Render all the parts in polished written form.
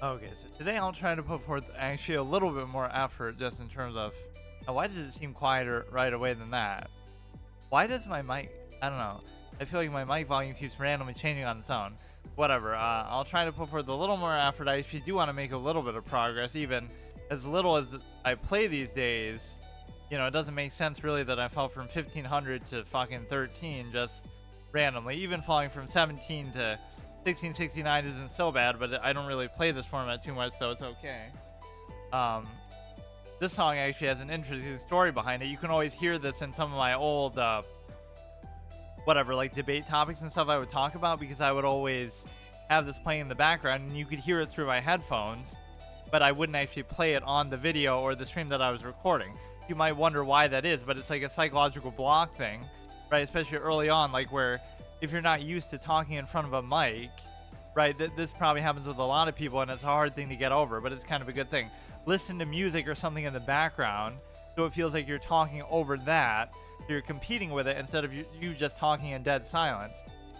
Okay, so today I'll try to put forth actually a little bit more effort just in terms of why does it seem quieter right away than that? Why does my mic? I don't know. I feel like my mic volume keeps randomly changing on its own. Whatever. I'll try to put forth a little more effort. I actually do want to make a little bit of progress, even as little as I play these days. It doesn't make sense really that I fell from 1500 to fucking 13 just randomly. Even falling from 17 to 1669 isn't so bad, but I don't really play this format too much, so it's okay. Um, this song actually has an interesting story behind it. You can always hear this in some of my old, whatever, like debate topics and stuff I would talk about, because I would always have this playing in the background and you could hear it through my headphones, but I wouldn't actually play it on the video or the stream that I was recording. You might wonder why that is, but it's like a psychological block thing, right? Especially early on, like where if you're not used to talking in front of a mic, right? This probably happens with a lot of people and it's a hard thing to get over, but it's kind of a good thing. Listen to music or something in the background so it feels like you're talking over that. So you're competing with it instead of you just talking in dead silence.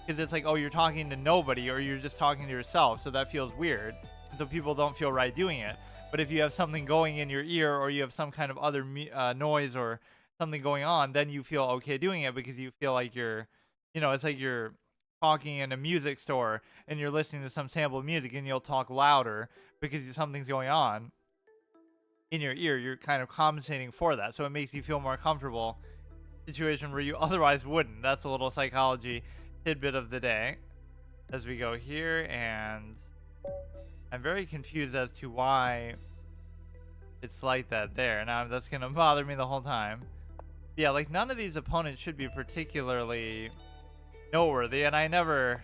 Because it's like, oh, you're talking to nobody or you're just talking to yourself. So that feels weird. And so people don't feel right doing it. But if you have something going in your ear or you have some kind of other noise or something going on, then you feel okay doing it because you feel like it's like you're talking in a music store and you're listening to some sample of music and you'll talk louder because something's going on in your ear. You're kind of compensating for that. So it makes you feel more comfortable. Situation where you otherwise wouldn't. That's a little psychology tidbit of the day as we go here, and I'm very confused as to why it's like that there. Now that's gonna bother me the whole time. Yeah, like none of these opponents should be particularly noteworthy, and I'm never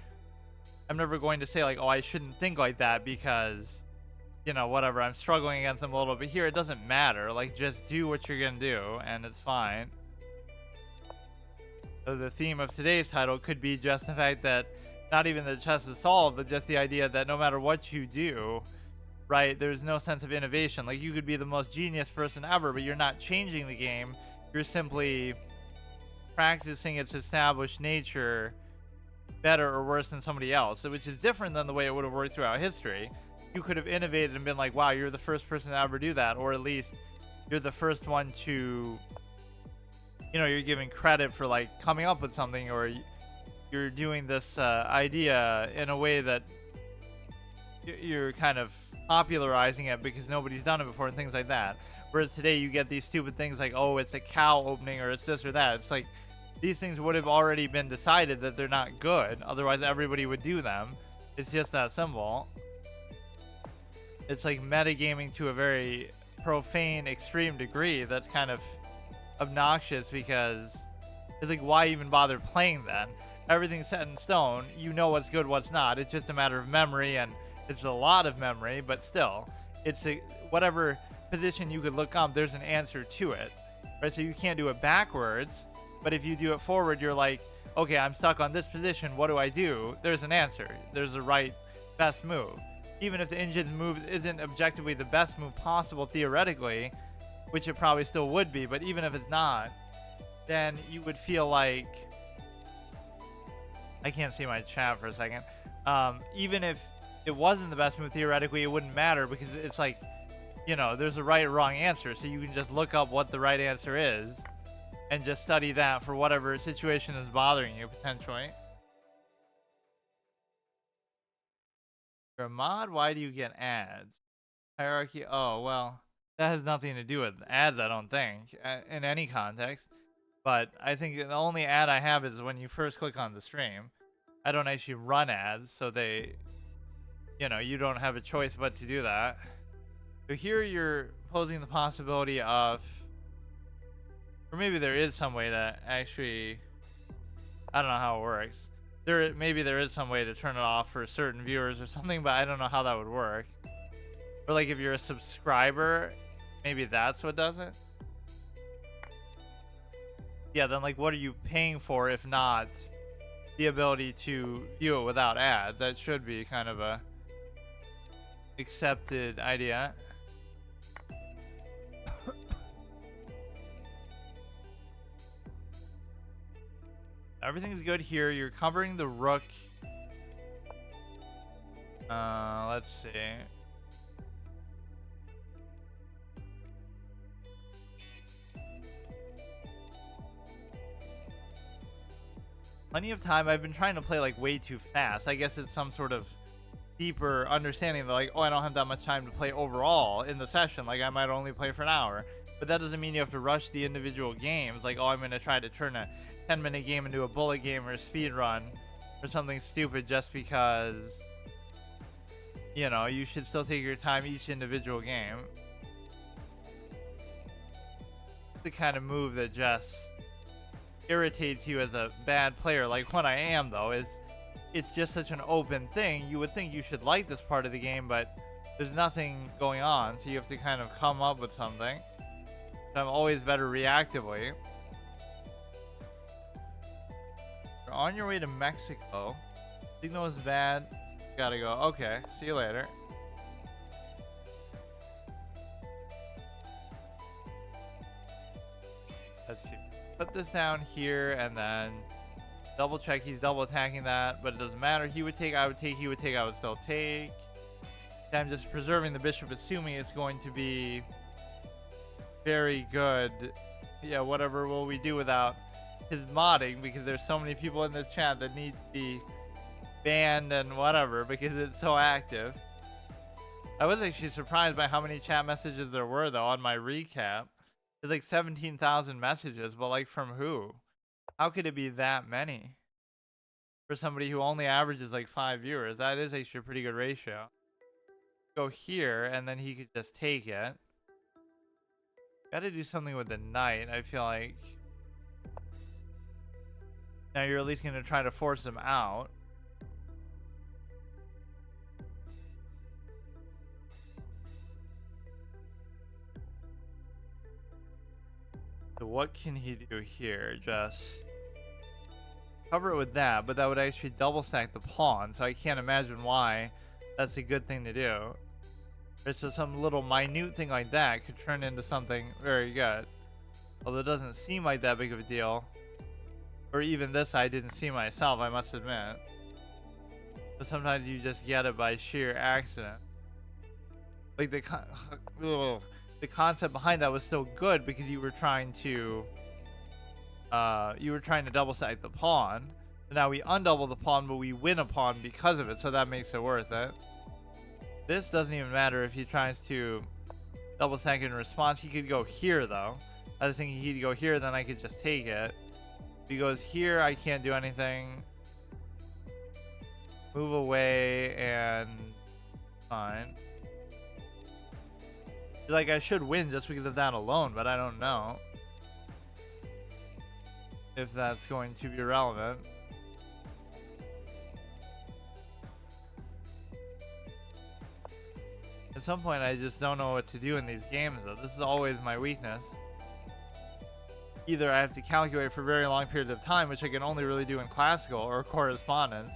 going to say like, oh, I shouldn't think like that because whatever, I'm struggling against them a little bit here. It doesn't matter. Like, just do what you're gonna do and it's fine. So the theme of today's title could be just the fact that not even the chess is solved, but just the idea that no matter what you do, right, there's no sense of innovation. Like, you could be the most genius person ever, but you're not changing the game. You're simply practicing its established nature better or worse than somebody else, which is different than the way it would have worked throughout history. You could have innovated and been like, wow, you're the first person to ever do that, or at least you're the first one to, you're giving credit for like coming up with something, or you're doing this idea in a way that you're kind of popularizing it because nobody's done it before and things like that. Whereas today you get these stupid things like, oh, it's a cow opening or it's this or that. It's like these things would have already been decided that they're not good. Otherwise everybody would do them. It's just that simple. It's like metagaming to a very profane extreme degree that's kind of obnoxious, because it's like, why even bother playing then? Everything's set in stone. You know what's good, what's not. It's just a matter of memory, and it's a lot of memory, but still, it's whatever position you could look up, there's an answer to it, right? So you can't do it backwards, but if you do it forward, you're like, okay, I'm stuck on this position. What do I do? There's an answer. There's a right best move. Even if the engine's move isn't objectively the best move possible theoretically, which it probably still would be, but even if it's not, then you would feel like, I can't see my chat for a second. Even if it wasn't the best move theoretically, it wouldn't matter because it's like, there's a right or wrong answer. So you can just look up what the right answer is and just study that for whatever situation is bothering you potentially. You're a mod, why do you get ads? Hierarchy, oh, well, that has nothing to do with ads, I don't think, in any context. But I think the only ad I have is when you first click on the stream. I don't actually run ads, so they, you don't have a choice but to do that. So here you're posing the possibility of, or maybe there is some way to actually, I don't know how it works. Maybe there is some way to turn it off for certain viewers or something, but I don't know how that would work. Or like if you're a subscriber, maybe that's what does it. Yeah, then like what are you paying for if not the ability to view it without ads? That should be kind of a accepted idea. Everything's good here. You're covering the rook. Let's see. plenty of time. I've been trying to play like way too fast. I guess it's some sort of deeper understanding that like, oh, I don't have that much time to play overall in the session. Like I might only play for an hour. But that doesn't mean you have to rush the individual games. Like, oh, I'm going to try to turn a 10-minute game into a bullet game or a speed run or something stupid just because, you know, you should still take your time each individual game. The kind of move that just irritates you as a bad player, like what I am, though, is it's just such an open thing. You would think you should like this part of the game, but there's nothing going on, so you have to kind of come up with something. I'm always better reactively. You're on your way to Mexico. Signal is bad. Gotta go. Okay, see you later. Let's see. Put this down here and then double check. He's double attacking that, but it doesn't matter. He would take, I would take, he would take, I would still take. I'm just preserving the bishop, assuming it's going to be very good. Yeah, whatever will we do without his modding, because there's so many people in this chat that need to be banned and whatever because it's so active. I was actually surprised by how many chat messages there were though on my recap. There's like 17,000 messages, but like from who? How could it be that many? For somebody who only averages like 5 viewers, that is actually a pretty good ratio. Go here and then he could just take it. Gotta do something with the knight, I feel like. Now you're at least gonna try to force him out. So what can he do here? Just cover it with that, but that would actually double stack the pawn, so I can't imagine why that's a good thing to do. So some little minute thing like that could turn into something very good. Although it doesn't seem like that big of a deal. Or even this I didn't see myself, I must admit. But sometimes you just get it by sheer accident. Like the concept behind that was still good because you were trying to double stack the pawn. So now we undouble the pawn, but we win a pawn because of it, so that makes it worth it. This doesn't even matter if he tries to double stack in response. He could go here though. I was thinking he'd go here, then I could just take it. If he goes here, I can't do anything. Move away and fine. Like I should win just because of that alone, but I don't know if that's going to be relevant. At some point, I just don't know what to do in these games, though. This is always my weakness. Either I have to calculate for very long periods of time, which I can only really do in classical or correspondence,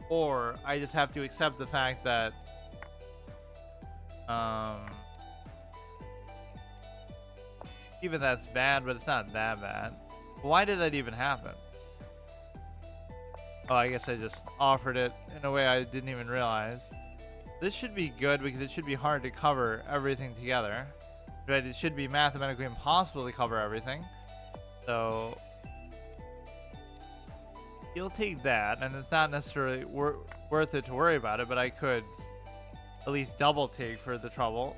or I just have to accept the fact that even that's bad, but it's not that bad. Why did that even happen? Oh, I guess I just offered it in a way I didn't even realize. This should be good because it should be hard to cover everything together. Right? It should be mathematically impossible to cover everything. So he'll take that, and it's not necessarily worth it to worry about it, but I could at least double take for the trouble.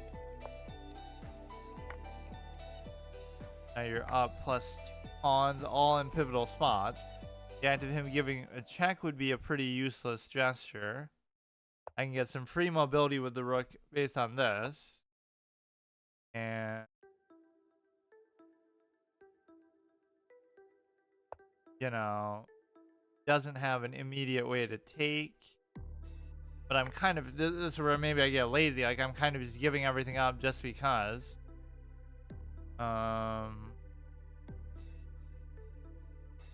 Now you're up plus 2 pawns, all in pivotal spots. The act of him giving a check would be a pretty useless gesture. I can get some free mobility with the rook based on this. And you know, doesn't have an immediate way to take. But I'm kind of, this is where maybe I get lazy. Like I'm kind of just giving everything up just because.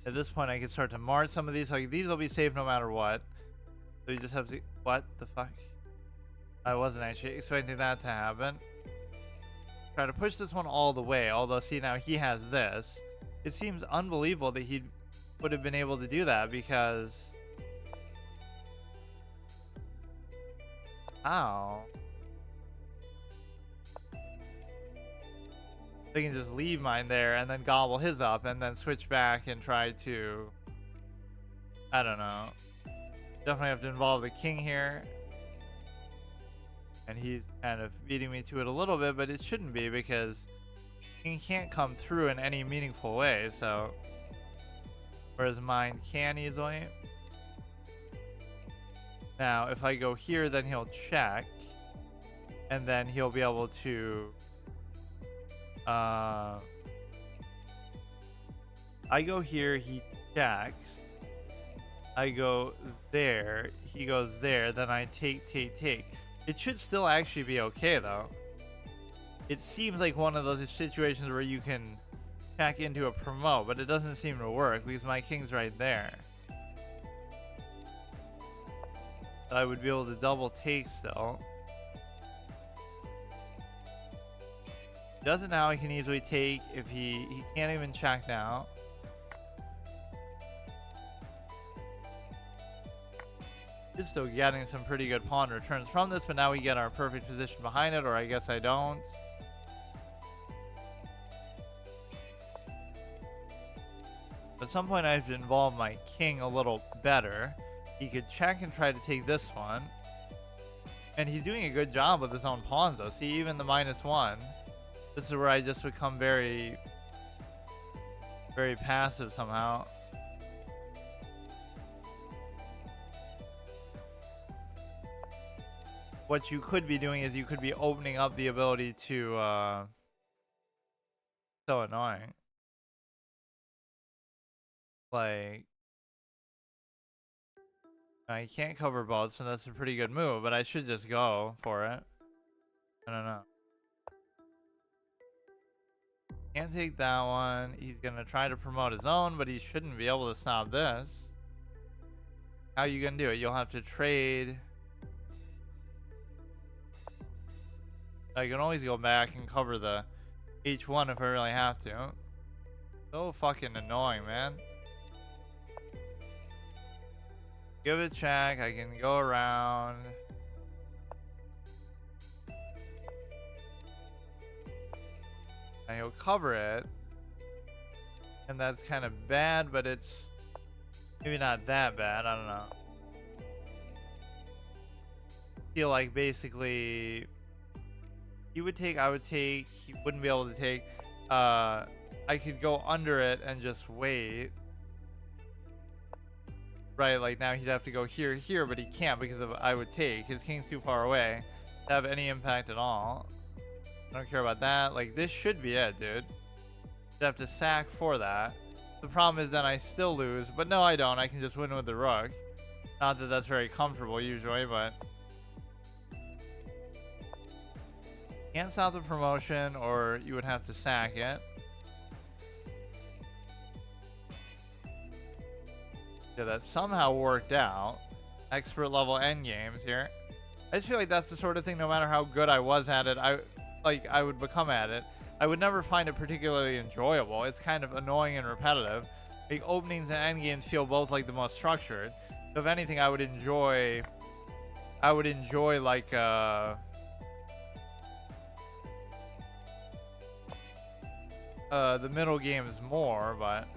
At this point I can start to march some of these. Like these will be safe no matter what. So you just have to, what the fuck? I wasn't actually expecting that to happen. Try to push this one all the way. Although see now he has this. It seems unbelievable that he would have been able to do that because how? I can just leave mine there and then gobble his up and then switch back and try to I don't know. Definitely have to involve the king here. And he's kind of beating me to it a little bit, but it shouldn't be because king can't come through in any meaningful way, so... Whereas mine can easily. Now, if I go here, then he'll check. And then he'll be able to... I go here, he checks. I go there, he goes there, then I take. It should still actually be okay, though. It seems like one of those situations where you can check into a promote, but it doesn't seem to work because my king's right there. I would be able to double take still. Does it now, he can easily take if he can't even check now. He's still getting some pretty good pawn returns from this, but now we get our perfect position behind it, or I guess I don't. At some point I have to involve my king a little better. He could check and try to take this one. And he's doing a good job with his own pawns though. See, even the -1. This is where I just become very, very passive somehow. What you could be doing is you could be opening up the ability to, so annoying. Like, I can't cover both, so that's a pretty good move, but I should just go for it. I don't know. Can't take that one. He's gonna try to promote his own, but he shouldn't be able to stop this. How are you gonna do it? You'll have to trade. I can always go back and cover the H1 if I really have to. So fucking annoying, man. Give it a check. I can go around. And he'll cover it. And that's kind of bad, but it's maybe not that bad. I don't know. Feel like basically he would take, I would take, he wouldn't be able to take. I could go under it and just wait. Right, like now he'd have to go here, but he can't because of I would take. His king's too far away to have any impact at all. I don't care about that. Like, this should be it, dude. You'd have to sack for that. The problem is then I still lose, but no, I don't. I can just win with the rook. Not that that's very comfortable usually, but... Can't stop the promotion, or you would have to sack it. Yeah, that somehow worked out. Expert level endgames here. I just feel like that's the sort of thing, no matter how good I was at it, I would become at it. I would never find it particularly enjoyable. It's kind of annoying and repetitive. Like, openings and endgames feel both like the most structured. So if anything, I would enjoy like the middle games more, but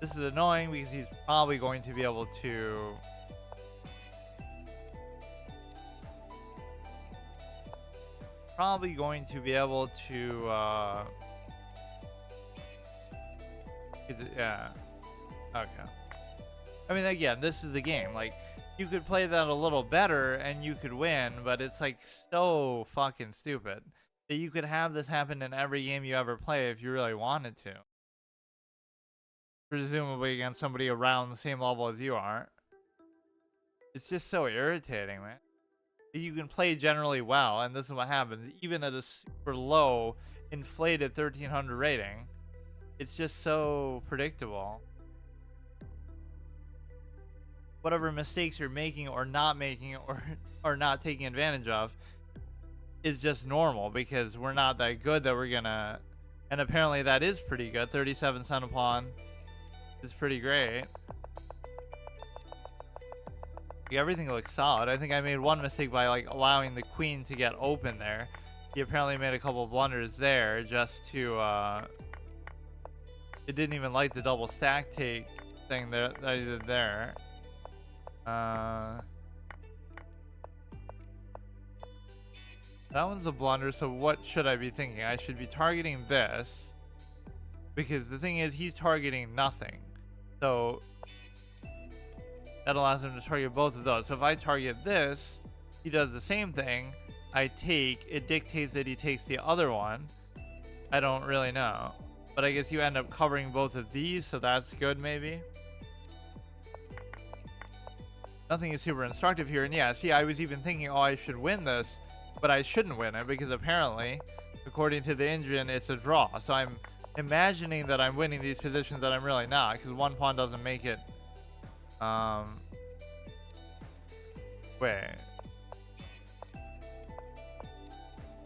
this is annoying because he's probably going to be able to yeah. Okay. I mean, again, this is the game. Like, you could play that a little better and you could win, but it's like so fucking stupid that you could have this happen in every game you ever play if you really wanted to. Presumably against somebody around the same level as you are. It's just so irritating, man. You can play generally well, and this is what happens. Even at a super low, inflated 1300 rating, it's just so predictable. Whatever mistakes you're making or not making or not taking advantage of is just normal because we're not that good that we're gonna... And apparently that is pretty good. 37 cent a pawn is pretty great. Like, everything looks solid. I think I made one mistake by like allowing the queen to get open there. He apparently made a couple blunders there just to it didn't even like the double stack take thing that I did there. That one's a blunder, so what should I be thinking? I should be targeting this, because the thing is, he's targeting nothing. So that allows him to target both of those. So if I target this, he does the same thing. I take, it dictates that he takes the other one. I don't really know. But I guess you end up covering both of these, so that's good maybe. Nothing is super instructive here. And yeah, see, I was even thinking, oh, I should win this, but I shouldn't win it because apparently, according to the engine, it's a draw. So I'm imagining that I'm winning these positions that I'm really not, because one pawn doesn't make it. Wait.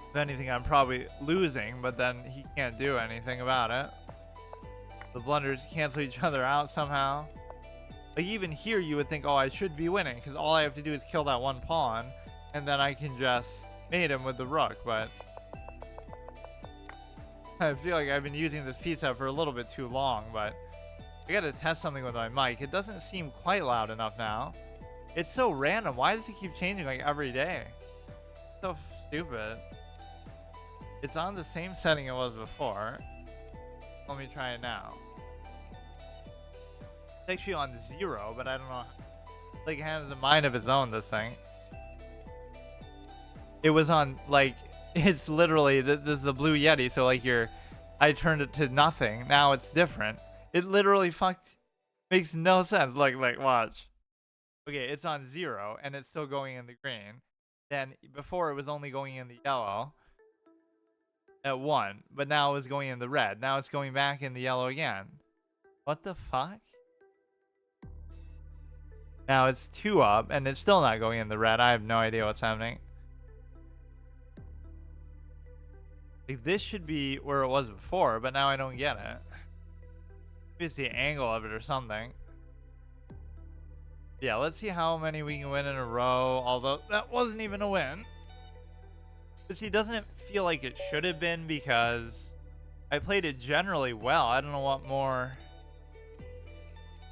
If anything, I'm probably losing, but then he can't do anything about it. The blunders cancel each other out somehow. Like, even here, you would think, oh, I should be winning, because all I have to do is kill that one pawn, and then I can just mate him with the rook, but I feel like I've been using this piece up for a little bit too long, but I gotta test something with my mic. It doesn't seem quite loud enough now. It's so random. Why does it keep changing, like, every day? So stupid. It's on the same setting it was before. Let me try it now. It's actually on 0, but I don't know. Like, it has a mind of its own, this thing. It was on, like, it's literally, this is the Blue Yeti, so, like, I turned it to nothing. Now it's different. It literally makes no sense. Like, watch. Okay, it's on 0, and it's still going in the green. Then, before, it was only going in the yellow. At 1, but now it's going in the red. Now it's going back in the yellow again. What the fuck? Now it's 2 up, and it's still not going in the red. I have no idea what's happening. Like, this should be where it was before, but now I don't get it. Maybe it's the angle of it or something. Yeah, let's see how many we can win in a row, although that wasn't even a win. But see, doesn't it feel like it should have been, because I played it generally well. I don't know what more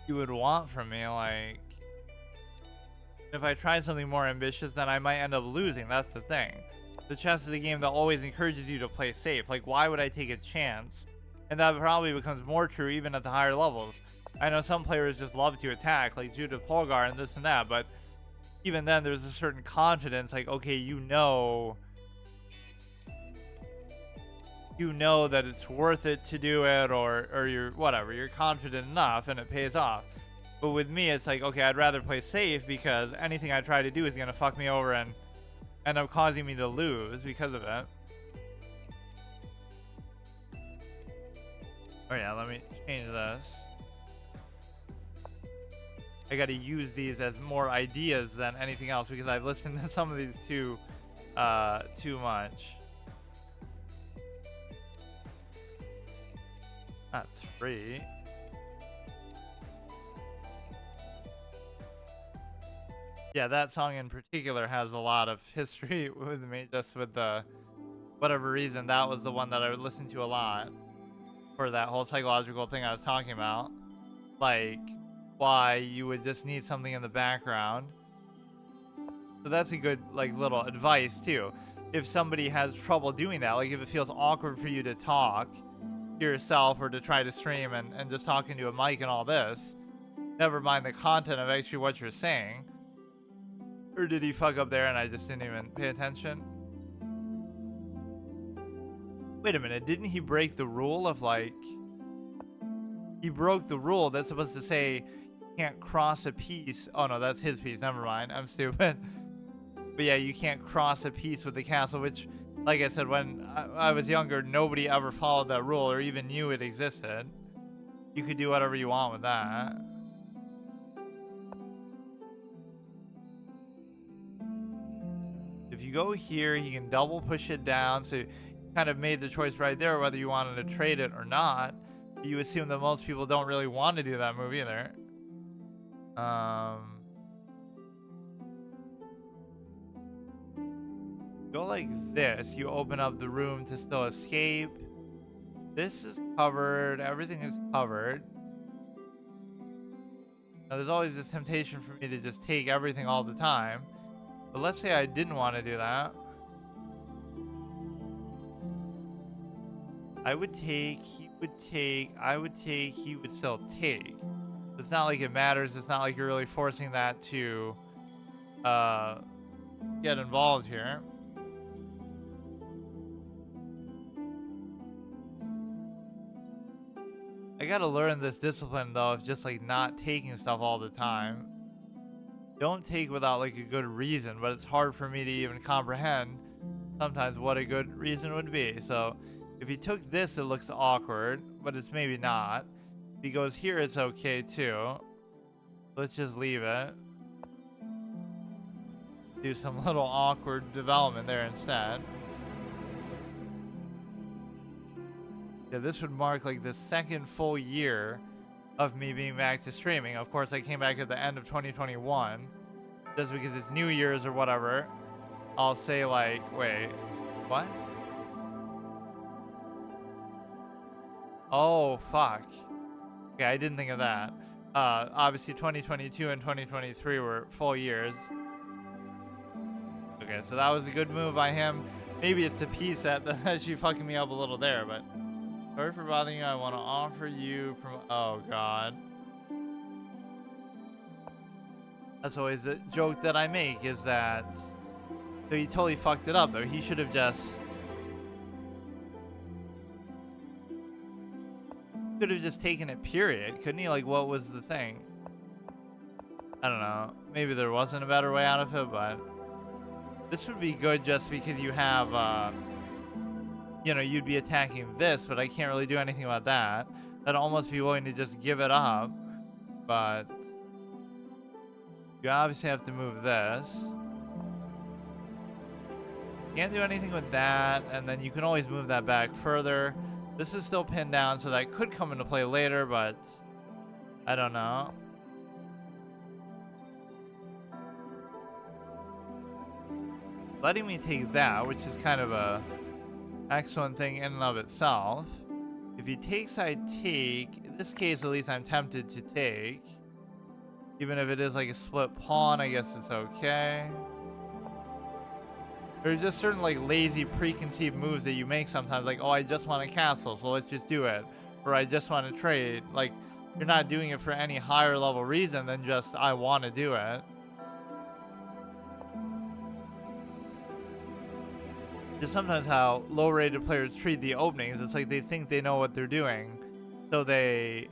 you would want from me. Like, if I try something more ambitious, then I might end up losing. That's the thing. The chess is a game that always encourages you to play safe. Like, why would I take a chance? And that probably becomes more true even at the higher levels. I know some players just love to attack, like Judith Polgar and this and that, but even then there's a certain confidence, like, okay, you know that it's worth it to do it, or you're whatever, you're confident enough and it pays off. But with me, it's like, okay, I'd rather play safe, because anything I try to do is gonna fuck me over and end up causing me to lose because of it. Oh yeah, let me change this. I gotta use these as more ideas than anything else, because I've listened to some of these too much. Not 3. Yeah, that song in particular has a lot of history with me, just with the whatever reason. That was the one that I would listen to a lot for that whole psychological thing I was talking about. Like, why you would just need something in the background. So that's a good, like, little advice too. If somebody has trouble doing that, like if it feels awkward for you to talk to yourself or to try to stream and just talking to a mic and all this, never mind the content of actually what you're saying. Or did he fuck up there and I just didn't even pay attention? Wait a minute, didn't he break the rule of, like... He broke the rule that's supposed to say you can't cross a piece. Oh no, that's his piece, never mind, I'm stupid. But yeah, you can't cross a piece with the castle, which, like I said, when I was younger, nobody ever followed that rule or even knew it existed. You could do whatever you want with that. If you go here, you can double push it down, so you kind of made the choice right there whether you wanted to trade it or not. You assume that most people don't really want to do that move either. Go like this. You open up the room to still escape. This is covered. Everything is covered. Now, there's always this temptation for me to just take everything all the time. But let's say I didn't want to do that. I would take, he would take, I would take, he would still take. It's not like it matters. It's not like you're really forcing that to get involved here. I gotta learn this discipline though of just like not taking stuff all the time. Don't take without like a good reason, but it's hard for me to even comprehend sometimes what a good reason would be. So if he took this, it looks awkward, but it's maybe not. If he goes here, it's okay too. Let's just leave it. Do some little awkward development there instead. Yeah, this would mark like the second full year of me being back to streaming. Of course, I came back at the end of 2021. Just because it's New Year's or whatever, I'll say like, wait, what? Oh, fuck. Okay, I didn't think of that. Obviously 2022 and 2023 were full years. Okay, so that was a good move by him. Maybe it's the piece that's actually fucking me up a little there, but sorry for bothering you. I want to offer you oh god. That's always the joke that I make, is that so he totally fucked it up though. He should have just taken it, period. Couldn't he? Like, what was the thing? I don't know. Maybe there wasn't a better way out of it, but this would be good just because you have you know, you'd be attacking this, but I can't really do anything about that. I'd almost be willing to just give it up, but you obviously have to move this. Can't do anything with that, and then you can always move that back further. This is still pinned down, so that could come into play later, but I don't know. Letting me take that, which is kind of a excellent thing in and of itself. If he takes, I take. In this case, at least I'm tempted to take. Even if it is like a split pawn, I guess it's okay. There's just certain like lazy preconceived moves that you make sometimes, like, oh, I just want a castle, so let's just do it. Or I just want to trade. Like, you're not doing it for any higher level reason than just, I want to do it. Just sometimes how low-rated players treat the openings, it's like they think they know what they're doing. So they,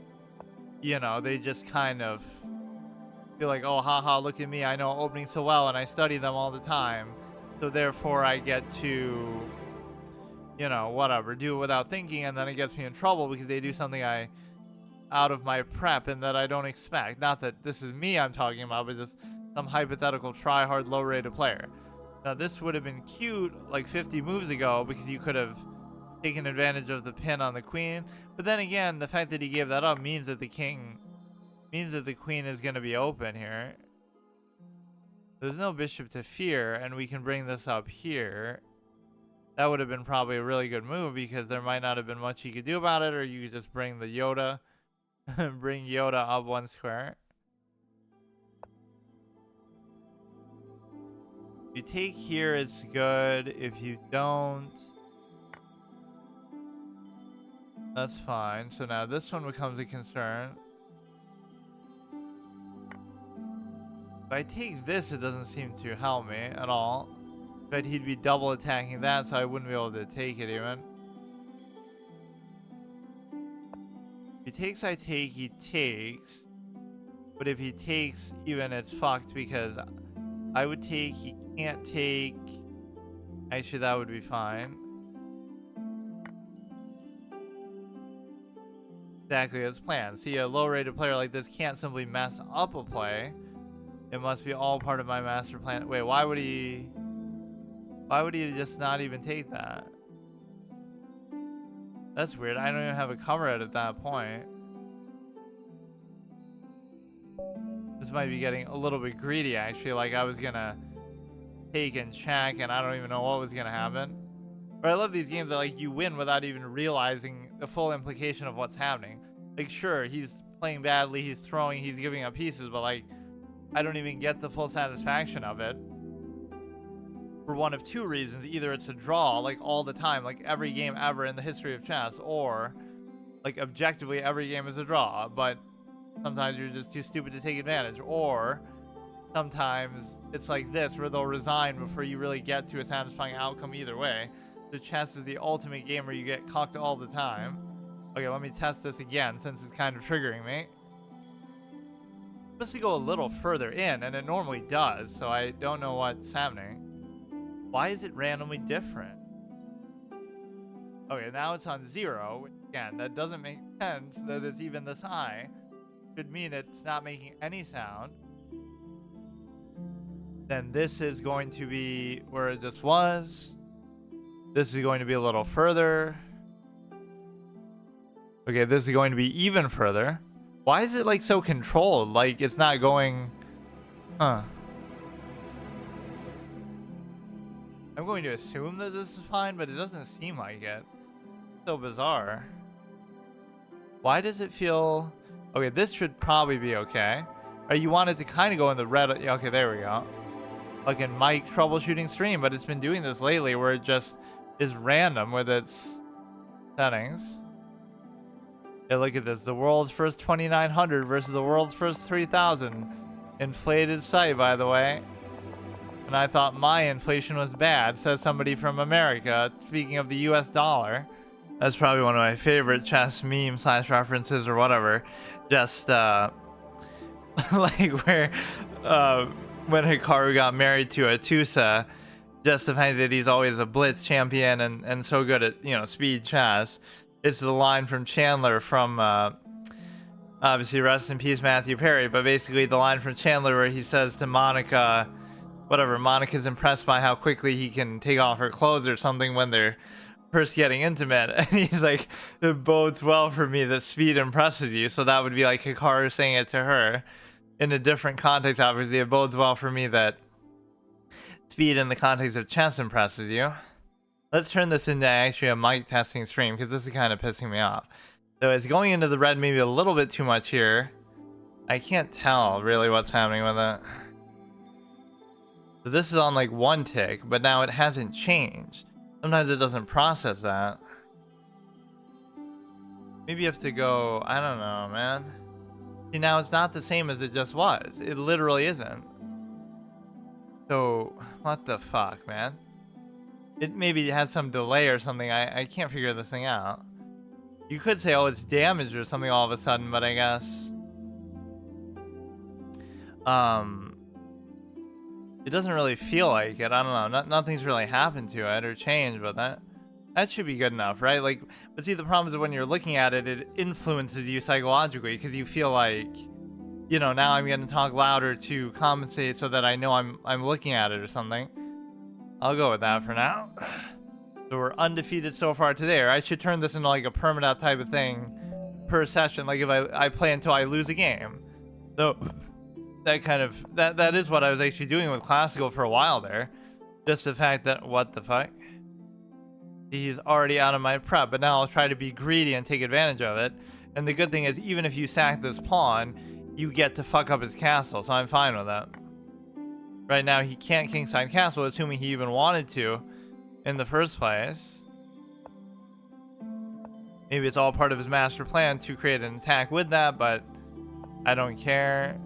you know, they just kind of feel like, oh, haha, look at me, I know openings so well and I study them all the time. So therefore I get to, you know, whatever, do it without thinking, and then it gets me in trouble because they do something out of my prep and that I don't expect. Not that this is me I'm talking about, but just some hypothetical try-hard low-rated player. Now this would have been cute like 50 moves ago because you could have taken advantage of the pin on the queen. But then again, the fact that he gave that up means that the queen is going to be open here. There's no bishop to fear, and we can bring this up here. That would have been probably a really good move because there might not have been much you could do about it, or you could just bring the Yoda, bring Yoda up one square. If you take here, it's good. If you don't, that's fine. So now this one becomes a concern. If I take this, it doesn't seem to help me at all. But he'd be double attacking that, so I wouldn't be able to take it even. If he takes, I take, he takes. But if he takes, even it's fucked because I would take, he can't take. Actually, that would be fine. Exactly as planned. See, a low-rated player like this can't simply mess up a play. It must be all part of my master plan. Wait, why would he just not even take that? That's weird. I don't even have a cover at that point. This might be getting a little bit greedy, actually. Like, I was gonna take and check, and I don't even know what was gonna happen. But I love these games that like you win without even realizing the full implication of what's happening. Like sure, he's playing badly, he's throwing, he's giving up pieces, but like I don't even get the full satisfaction of it. For one of two reasons: either it's a draw like all the time, like every game ever in the history of chess, or like objectively every game is a draw, but sometimes you're just too stupid to take advantage, or sometimes it's like this where they'll resign before you really get to a satisfying outcome either way. The chess is the ultimate game where you get cucked all the time. Okay, let me test this again since it's kind of triggering me. It's supposed to go a little further in, and it normally does, so I don't know what's happening. Why is it randomly different? Okay, now it's on 0, which again, that doesn't make sense that it's even this high. Could mean it's not making any sound. Then this is going to be where it just was. This is going to be a little further. Okay, this is going to be even further. Why is it like so controlled? Like it's not going... Huh. I'm going to assume that this is fine, but it doesn't seem like it. So bizarre. Why does it feel... Okay, this should probably be okay. You want it to kind of go in the red... Okay, there we go. Like in mic troubleshooting stream, but it's been doing this lately where it just is random with its settings. Yeah, look at this. The world's first 2900 versus the world's first 3000. Inflated site, by the way. And I thought my inflation was bad, says somebody from America. Speaking of the US dollar. That's probably one of my favorite chess memes / references or whatever. Just, like where, when Hikaru got married to Atusa, just the fact that he's always a blitz champion and so good at, you know, speed chess. It's the line from Chandler from, obviously rest in peace Matthew Perry, but basically the line from Chandler where he says to Monica, whatever, Monica's impressed by how quickly he can take off her clothes or something when they're first getting intimate, and he's like, it bodes well for me that speed impresses you. So that would be like Hikaru saying it to her in a different context. Obviously it bodes well for me that speed in the context of chess impresses you. Let's turn this into actually a mic testing stream because this is kind of pissing me off. So it's going into the red maybe a little bit too much here. I can't tell really what's happening with it. So this is on like 1 tick, but now it hasn't changed. Sometimes it doesn't process that. Maybe you have to go, I don't know, man. See, now it's not the same as it just was. It literally isn't. So, what the fuck, man? It maybe has some delay or something. I can't figure this thing out. You could say, oh, it's damaged or something all of a sudden, but I guess... it doesn't really feel like it. I don't know. Nothing's really happened to it or changed, but that should be good enough, right? Like, but see, the problem is when you're looking at it, it influences you psychologically because you feel like, you know, now I'm going to talk louder to compensate so that I know I'm looking at it or something. I'll go with that for now. So we're undefeated so far today, or I should turn this into like a permanent type of thing per session, like if I play until I lose a game. So that kind of that is what I was actually doing with classical for a while there. Just the fact that, what the fuck? He's already out of my prep, but now I'll try to be greedy and take advantage of it. And the good thing is, even if you sack this pawn, you get to fuck up his castle, so I'm fine with that. Right now, he can't kingside castle, assuming he even wanted to in the first place. Maybe it's all part of his master plan to create an attack with that, but I don't care.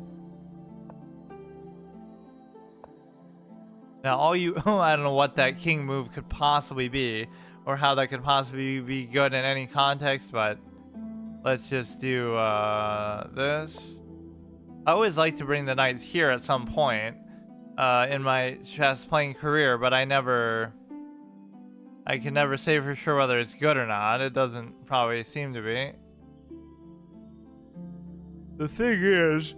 Now, all you... I don't know what that king move could possibly be, or how that could possibly be good in any context, but let's just do this. I always like to bring the knights here at some point in my chess playing career, but I can never say for sure whether it's good or not. It doesn't probably seem to be. The thing is,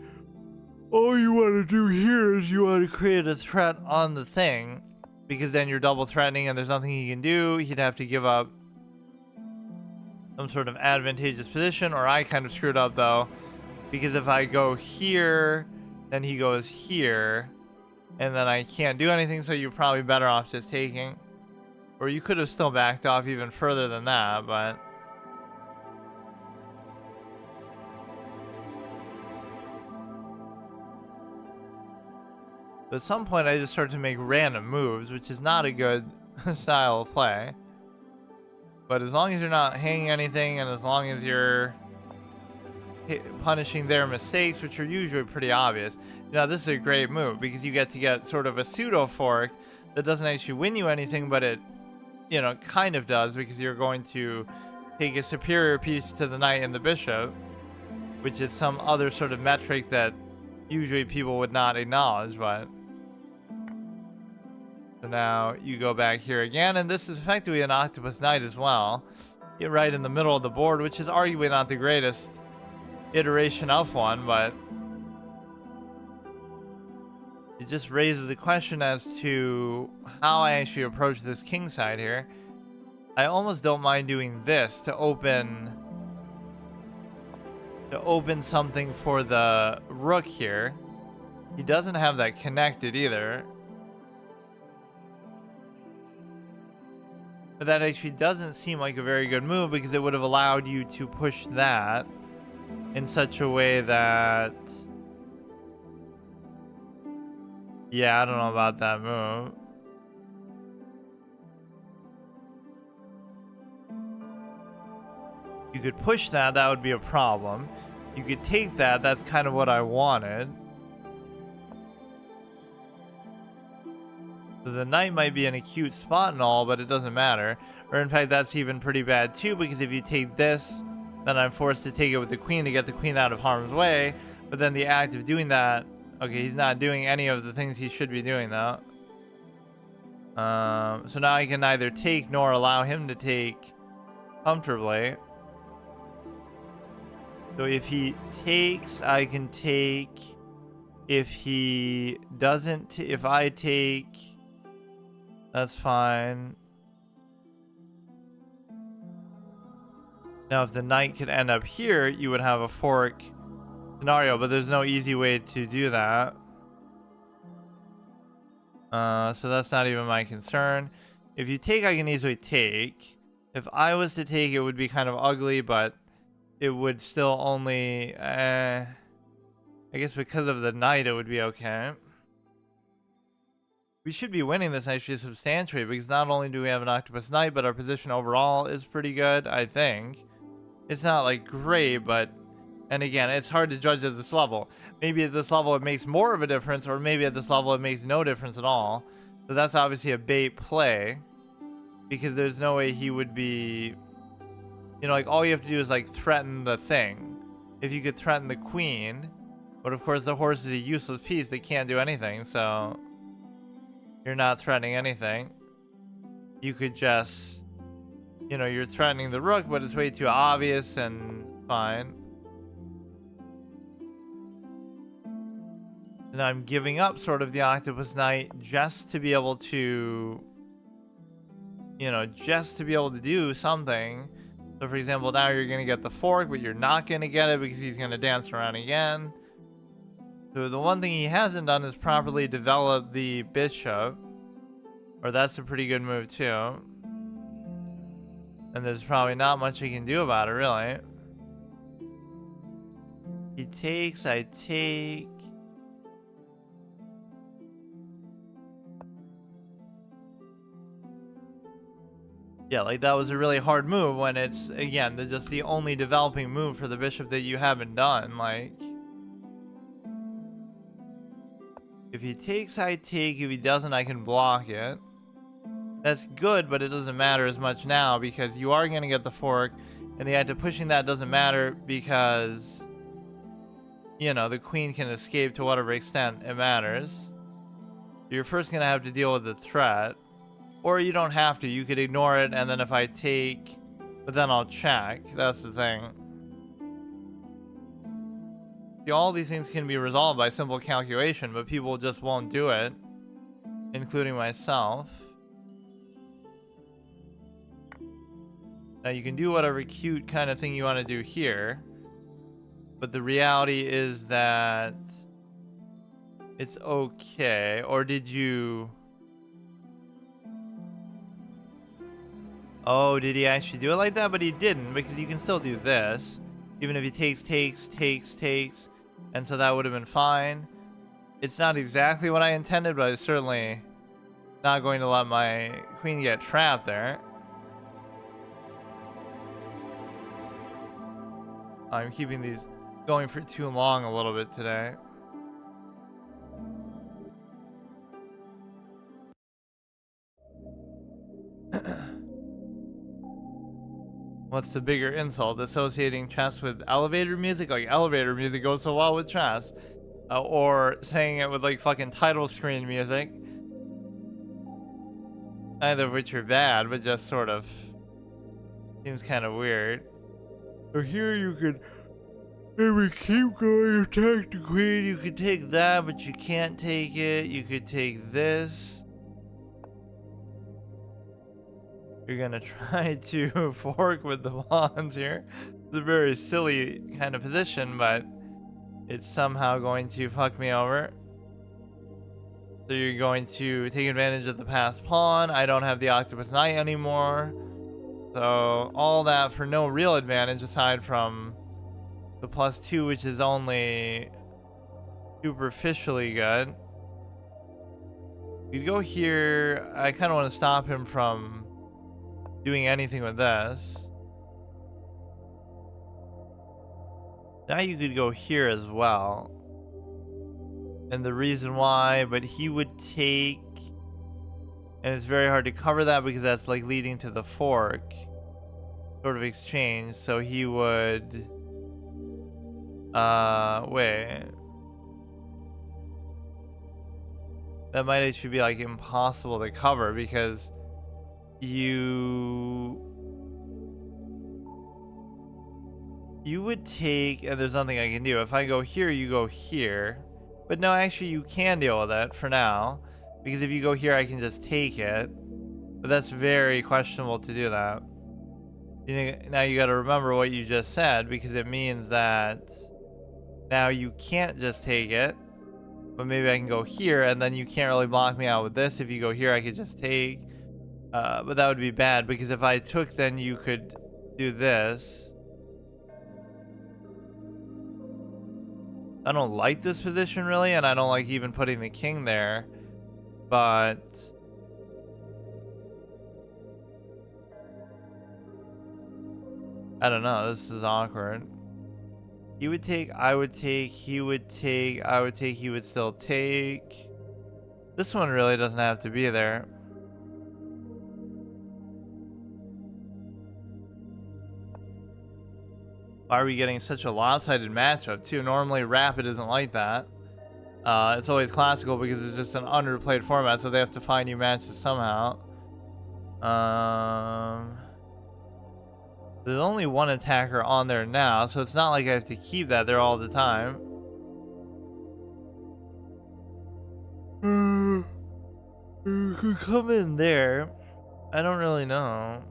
all you want to do here is you want to create a threat on the thing, because then you're double threatening and there's nothing he can do. He'd have to give up some sort of advantageous position, or I kind of screwed up though, because if I go here, then he goes here. And then I can't do anything, so you're probably better off just taking. Or you could have still backed off even further than that, but... At some point, I just start to make random moves, which is not a good style of play. But as long as you're not hanging anything, and as long as you're punishing their mistakes, which are usually pretty obvious. Now, this is a great move, because you get to get sort of a pseudo fork that doesn't actually win you anything, but it, you know, kind of does, because you're going to take a superior piece to the knight and the bishop, which is some other sort of metric that usually people would not acknowledge, but... So now you go back here again, and this is effectively an octopus knight as well. Get right in the middle of the board, which is arguably not the greatest iteration of one, but it just raises the question as to how I actually approach this king side here. I almost don't mind doing this to open something for the rook here. He doesn't have that connected either. But that actually doesn't seem like a very good move, because it would have allowed you to push that in such a way that... Yeah, I don't know about that move. You could push that, that would be a problem. You could take that, that's kind of what I wanted. So the knight might be in a cute spot and all, but it doesn't matter. Or in fact, that's even pretty bad too, because if you take this, then I'm forced to take it with the queen to get the queen out of harm's way. But then the act of doing that... Okay, he's not doing any of the things he should be doing, though. So now I can neither take nor allow him to take comfortably. So if he takes, I can take. If he doesn't, if I take, that's fine. Now, if the knight could end up here, you would have a fork scenario, but there's no easy way to do that. So that's not even my concern. If you take, I can easily take. If I was to take, it would be kind of ugly, but it would still only... I guess because of the knight, it would be okay. We should be winning this actually substantially, because not only do we have an octopus knight, but our position overall is pretty good, I think. It's not, like, great, but... And again, it's hard to judge at this level. Maybe at this level it makes more of a difference, or maybe at this level it makes no difference at all. So that's obviously a bait play, because there's no way he would be... You know, like, all you have to do is, like, threaten the thing. If you could threaten the queen, but of course the horse is a useless piece, they can't do anything, so... You're not threatening anything. You could just... You know, you're threatening the rook, but it's way too obvious and fine. And I'm giving up sort of the octopus knight just to be able to, you know, just to be able to do something. So for example, now you're going to get the fork, but you're not going to get it because he's going to dance around again. So the one thing he hasn't done is properly develop the bishop. Or that's a pretty good move too. And there's probably not much he can do about it, really. He takes, I take... Yeah, like that was a really hard move when it's, again, just the only developing move for the bishop that you haven't done. Like, if he takes, I take. If he doesn't, I can block it. That's good, but it doesn't matter as much now because you are going to get the fork, and the act of pushing that doesn't matter because, you know, the queen can escape to whatever extent it matters. You're first going to have to deal with the threat. Or you don't have to. You could ignore it, and then if I take... But then I'll check. That's the thing. See, all these things can be resolved by simple calculation, but people just won't do it. Including myself. Now, you can do whatever cute kind of thing you want to do here. But the reality is that... it's okay. Or did you... Oh, did he actually do it like that? But he didn't, because you can still do this. Even if he takes, and so that would have been fine. It's not exactly what I intended, but it's certainly not going to let my queen get trapped there. I'm keeping these going for too long a little bit today. What's the bigger insult? Associating chess with elevator music? Like, elevator music goes so well with chess. Or saying it with, like, fucking title screen music. Neither of which are bad, but just sort of seems kind of weird. So here you could maybe keep going, attack the queen. You could take that, but you can't take it. You could take this. You're gonna try to fork with the wands here. It's a very silly kind of position, but it's somehow going to fuck me over. So you're going to take advantage of the passed pawn. I don't have the octopus knight anymore. So all that for no real advantage aside from the +2, which is only superficially good. You'd go here. I kind of want to stop him from doing anything with this. Now you could go here as well. And the reason why, but he would take, and it's very hard to cover that because that's like leading to the fork sort of exchange. So he would, wait. That might actually be like impossible to cover because you would take, and there's nothing I can do. If I go here, you go here. But no, actually you can deal with it for now. Because if you go here, I can just take it. But that's very questionable to do that. Now you gotta remember what you just said, because it means that now you can't just take it. But maybe I can go here, and then you can't really block me out with this. If you go here, I could just take. But that would be bad, because if I took, then you could do this. I don't like this position really, and I don't like even putting the king there, but I don't know, this is awkward. He would take, I would take, he would take, I would take, he would still take. This one really doesn't have to be there. Why are we getting such a lopsided matchup too? Normally Rapid isn't like that. It's always classical because it's just an underplayed format, so they have to find new matches somehow. There's only one attacker on there now, so it's not like I have to keep that there all the time. You could come in there. I don't really know.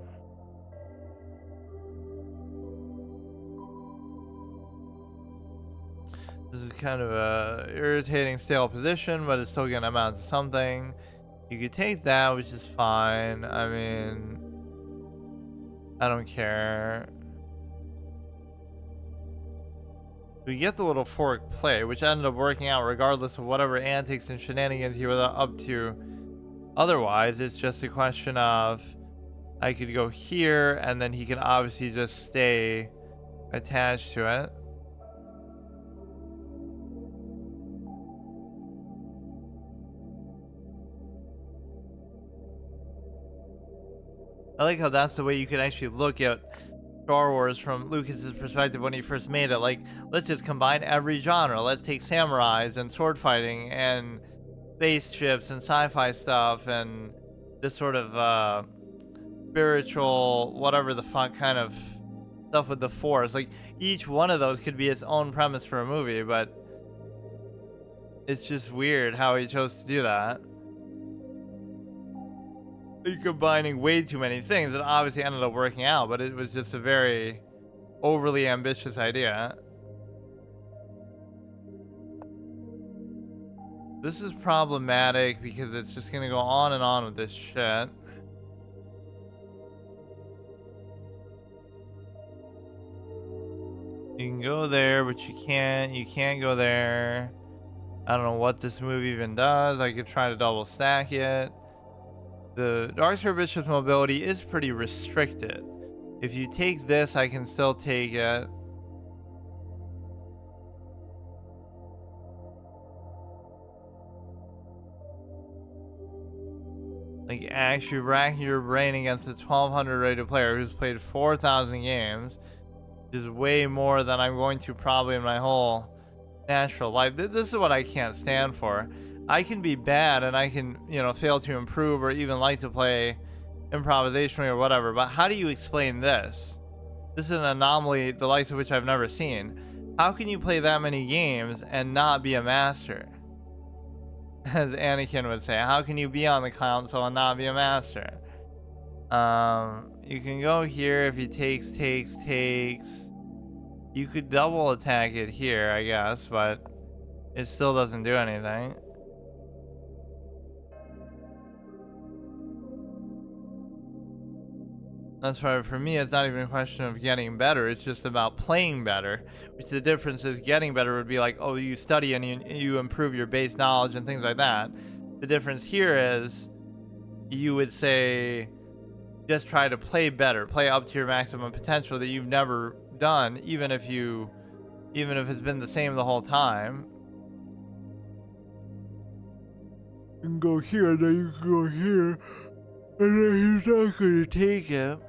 This is kind of a irritating stale position, but it's still gonna amount to something. You could take that, which is fine. I mean, I don't care. We get the little fork play, which ended up working out regardless of whatever antics and shenanigans you were up to. Otherwise, it's just a question of I could go here, and then he can obviously just stay attached to it. I like how that's the way you can actually look at Star Wars from Lucas's perspective when he first made it. Like, let's just combine every genre. Let's take samurais and sword fighting and spaceships and sci-fi stuff and this sort of spiritual, whatever the fuck kind of stuff with the Force. Like, each one of those could be its own premise for a movie, but it's just weird how he chose to do that. Combining way too many things. It obviously ended up working out, but it was just a very overly ambitious idea. This is problematic because it's just gonna go on and on with this shit. You can go there, but you can't go there. I don't know what this move even does. I could try to double stack it. The Darkstar Bishop's mobility is pretty restricted. If you take this, I can still take it. Like, actually racking your brain against a 1200 rated player who's played 4,000 games, which is way more than I'm going to probably in my whole natural life. This is what I can't stand for. I can be bad and I can, you know, fail to improve or even like to play improvisationally or whatever, but how do you explain this? This is an anomaly the likes of which I've never seen. How can you play that many games and not be a master? As Anakin would say, how can you be on the council and not be a master? You can go here if he takes. You could double attack it here, I guess, but it still doesn't do anything. That's why for me, it's not even a question of getting better. It's just about playing better. Which the difference is getting better would be like, oh, you study and you improve your base knowledge and things like that. The difference here is you would say, just try to play better, play up to your maximum potential that you've never done, even if it's been the same the whole time. You can go here, and then you can go here, and then he's not gonna take it.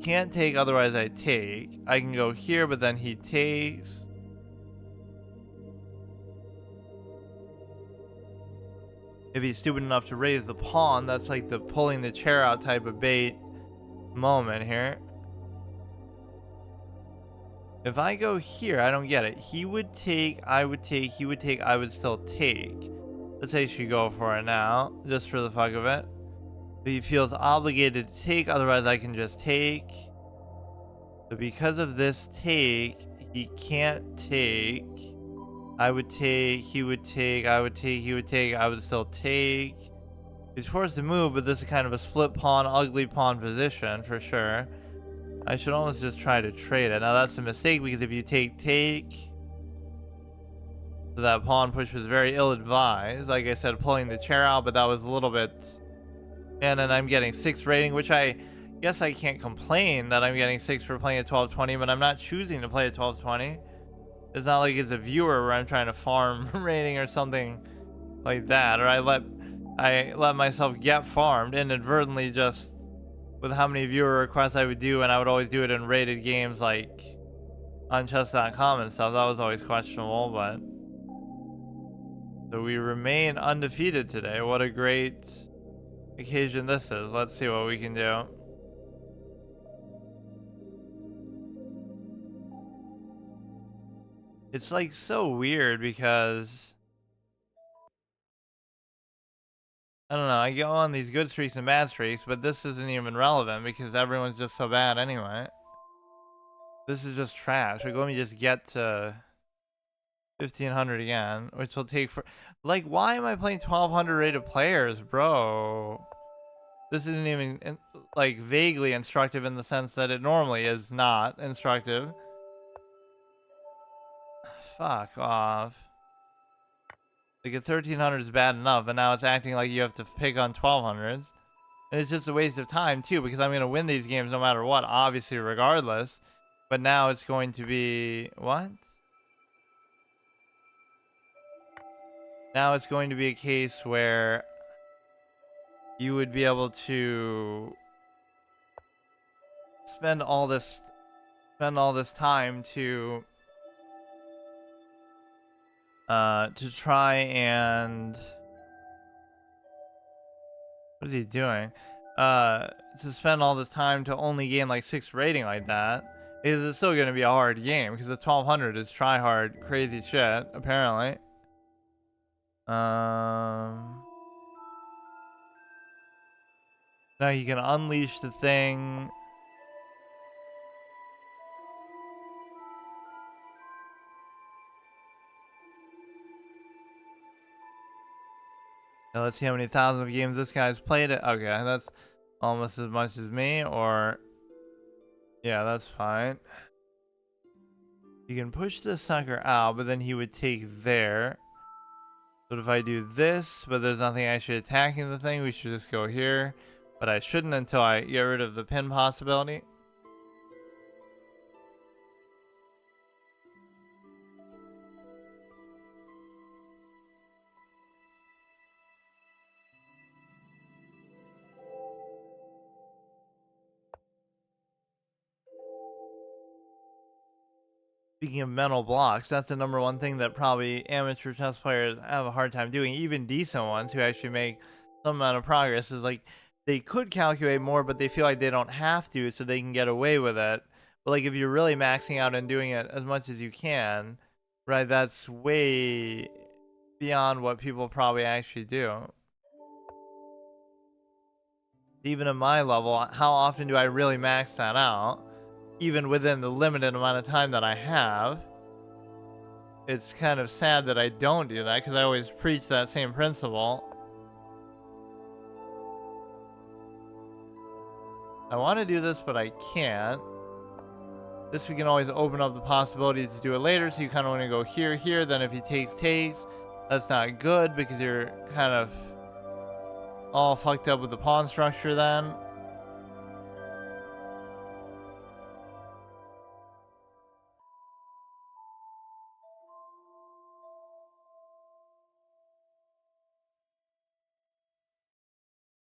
Can't take, otherwise I take. I can go here, but then he takes. If he's stupid enough to raise the pawn, that's like the pulling the chair out type of bait moment here. If I go here, I don't get it. He would take, I would take, he would take, I would still take. Let's say she go for it now, just for the fuck of it. But he feels obligated to take, otherwise I can just take. But because of this take, he can't take. I would take, he would take, I would take, he would take, I would still take. He's forced to move, but this is kind of a split pawn, ugly pawn position for sure. I should almost just try to trade it. Now that's a mistake because if you take, so that pawn push was very ill-advised. Like I said, pulling the chair out, but that was a little bit. And then I'm getting 6 rating, which I guess I can't complain that I'm getting 6 for playing at 1220, but I'm not choosing to play at 1220. It's not like as a viewer where I'm trying to farm rating or something like that, or I let myself get farmed inadvertently just with how many viewer requests I would do, and I would always do it in rated games like on chess.com and stuff. That was always questionable, but so we remain undefeated today. What a great occasion this is. Let's see what we can do. It's like so weird because I don't know, I go on these good streaks and bad streaks, but this isn't even relevant because everyone's just so bad anyway. This is just trash. Like, let me just get to 1500 again, which will take for like, why am I playing 1200 rated players, bro? This isn't even like vaguely instructive in the sense that it normally is not instructive. Fuck off. Like a 1300 is bad enough, but now it's acting like you have to pick on 1200s. And it's just a waste of time too, because I'm going to win these games no matter what, obviously regardless. But now it's going to be, what? Now it's going to be a case where you would be able to spend all this time to try and, what is he doing? To spend all this time to only gain like 6 rating like that, because it's still going to be a hard game because the 1200 is try hard crazy shit apparently. Now he can unleash the thing. Now let's see how many thousands of games this guy's played it. Okay, that's almost as much as me, or yeah, that's fine. You can push this sucker out, but then he would take there. But if I do this, but there's nothing actually attacking the thing, we should just go here. But I shouldn't until I get rid of the pin possibility. Speaking of mental blocks, that's the number one thing that probably amateur chess players have a hard time doing. Even decent ones who actually make some amount of progress is like they could calculate more, but they feel like they don't have to, so they can get away with it. But like if you're really maxing out and doing it as much as you can, right? That's way beyond what people probably actually do. Even at my level, how often do I really max that out? Even within the limited amount of time that I have. It's kind of sad that I don't do that because I always preach that same principle. I want to do this, but I can't. This we can always open up the possibility to do it later, so you kind of want to go here, here, then if he takes, that's not good because you're kind of all fucked up with the pawn structure then.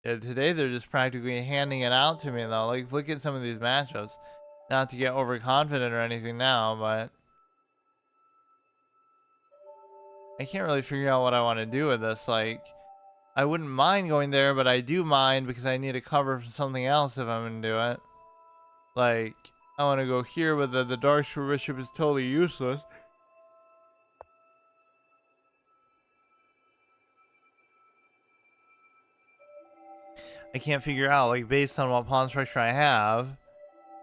Yeah, today they're just practically handing it out to me though. Like, look at some of these matchups. Not to get overconfident or anything now, but I can't really figure out what I want to do with this. Like, I wouldn't mind going there, but I do mind because I need to cover for something else if I'm going to do it. Like, I want to go here, but the Dark Bishop is totally useless. I can't figure out, like, based on what pawn structure I have,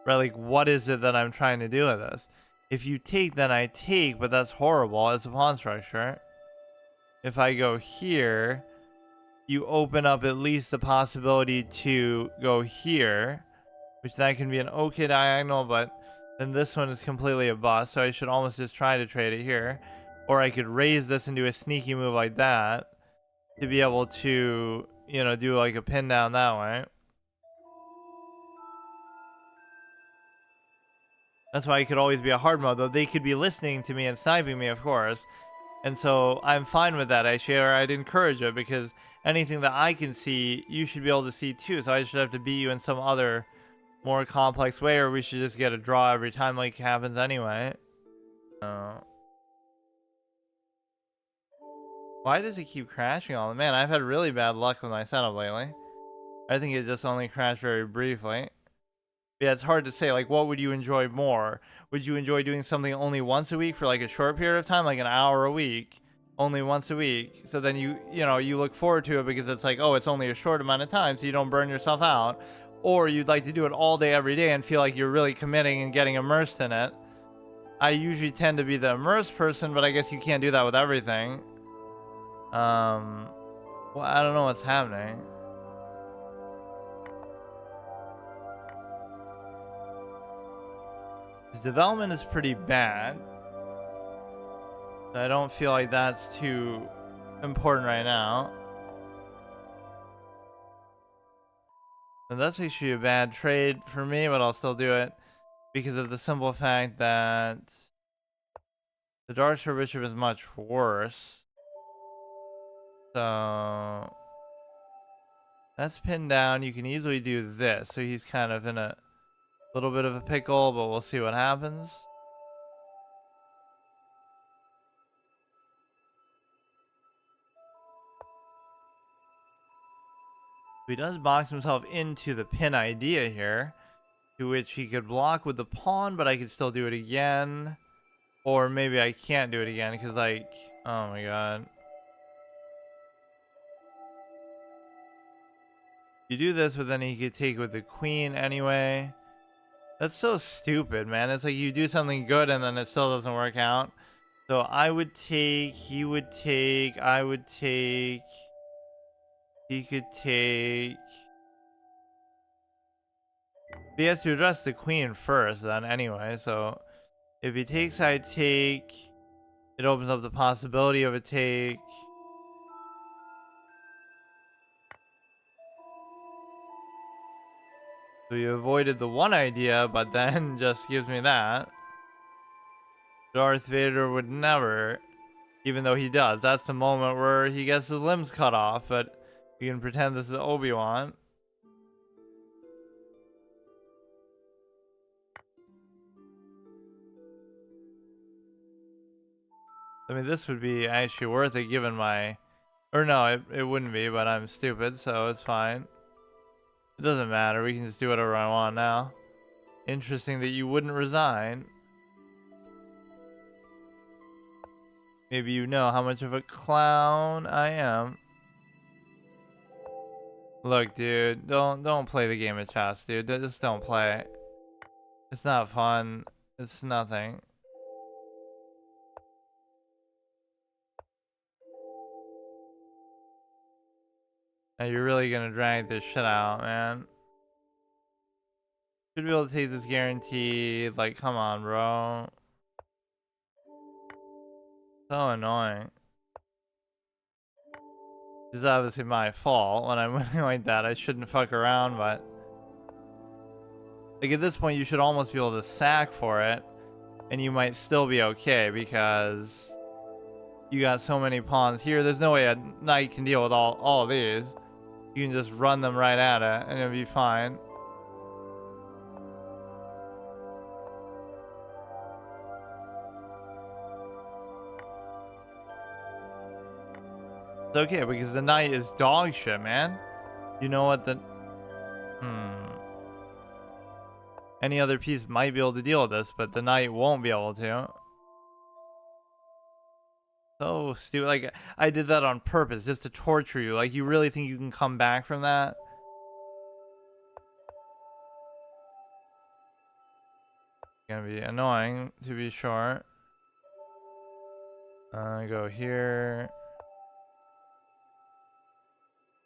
right, like, what is it that I'm trying to do with this? If you take, then I take, but that's horrible as a pawn structure. If I go here, you open up at least the possibility to go here, which that can be an okay diagonal, but then this one is completely a bust, so I should almost just try to trade it here. Or I could raise this and do a sneaky move like that to be able to, you know, do like a pin down that way. That's why it could always be a hard mode, though they could be listening to me and sniping me, of course. And so I'm fine with that, actually, or I'd encourage it, because anything that I can see, you should be able to see too. So I should have to beat you in some other more complex way, or we should just get a draw every time like happens anyway. Why does it keep crashing all? Man, I've had really bad luck with my setup lately. I think it just only crashed very briefly. Yeah, it's hard to say. Like, what would you enjoy more? Would you enjoy doing something only once a week for like a short period of time, like an hour a week, only once a week? So then you look forward to it because it's like, oh, it's only a short amount of time, so you don't burn yourself out. Or you'd like to do it all day, every day, and feel like you're really committing and getting immersed in it. I usually tend to be the immersed person, but I guess you can't do that with everything. Well, I don't know what's happening. His development is pretty bad. So I don't feel like that's too important right now. And that's actually a bad trade for me, but I'll still do it because of the simple fact that the Dark Bishop is much worse. So that's pinned down. You can easily do this. So he's kind of in a little bit of a pickle, but we'll see what happens. He does box himself into the pin idea here, to which he could block with the pawn, but I could still do it again. Or maybe I can't do it again because, like, oh my god. You do this, but then he could take with the queen anyway. That's so stupid, man. It's like you do something good and then it still doesn't work out. So I would take, he would take, I would take. He could take... He has to address the queen first then anyway, so if he takes, I take. It opens up the possibility of a take. So you avoided the one idea, but then just gives me that. Darth Vader would never, even though he does. That's the moment where he gets his limbs cut off, but we can pretend this is Obi-Wan. I mean, this would be actually worth it given my... Or no, it wouldn't be, but I'm stupid, so it's fine. It doesn't matter, we can just do whatever I want now. Interesting that you wouldn't resign. Maybe you know how much of a clown I am. Look, dude, don't play the game of chess, dude. Just don't play it. It's not fun. It's nothing. Now you're really gonna drag this shit out, man. Should be able to take this guaranteed. Like, come on, bro. So annoying. This is obviously my fault when I'm winning like that. I shouldn't fuck around, but... Like, at this point, you should almost be able to sack for it. And you might still be okay, because... You got so many pawns here. There's no way a knight can deal with all of these. You can just run them right at it, and it'll be fine. It's okay, because the knight is dog shit, man. You know what the... Any other piece might be able to deal with this, but the knight won't be able to. So stupid. Like, I did that on purpose, just to torture you. Like, you really think you can come back from that? Gonna be annoying, to be sure. Go here.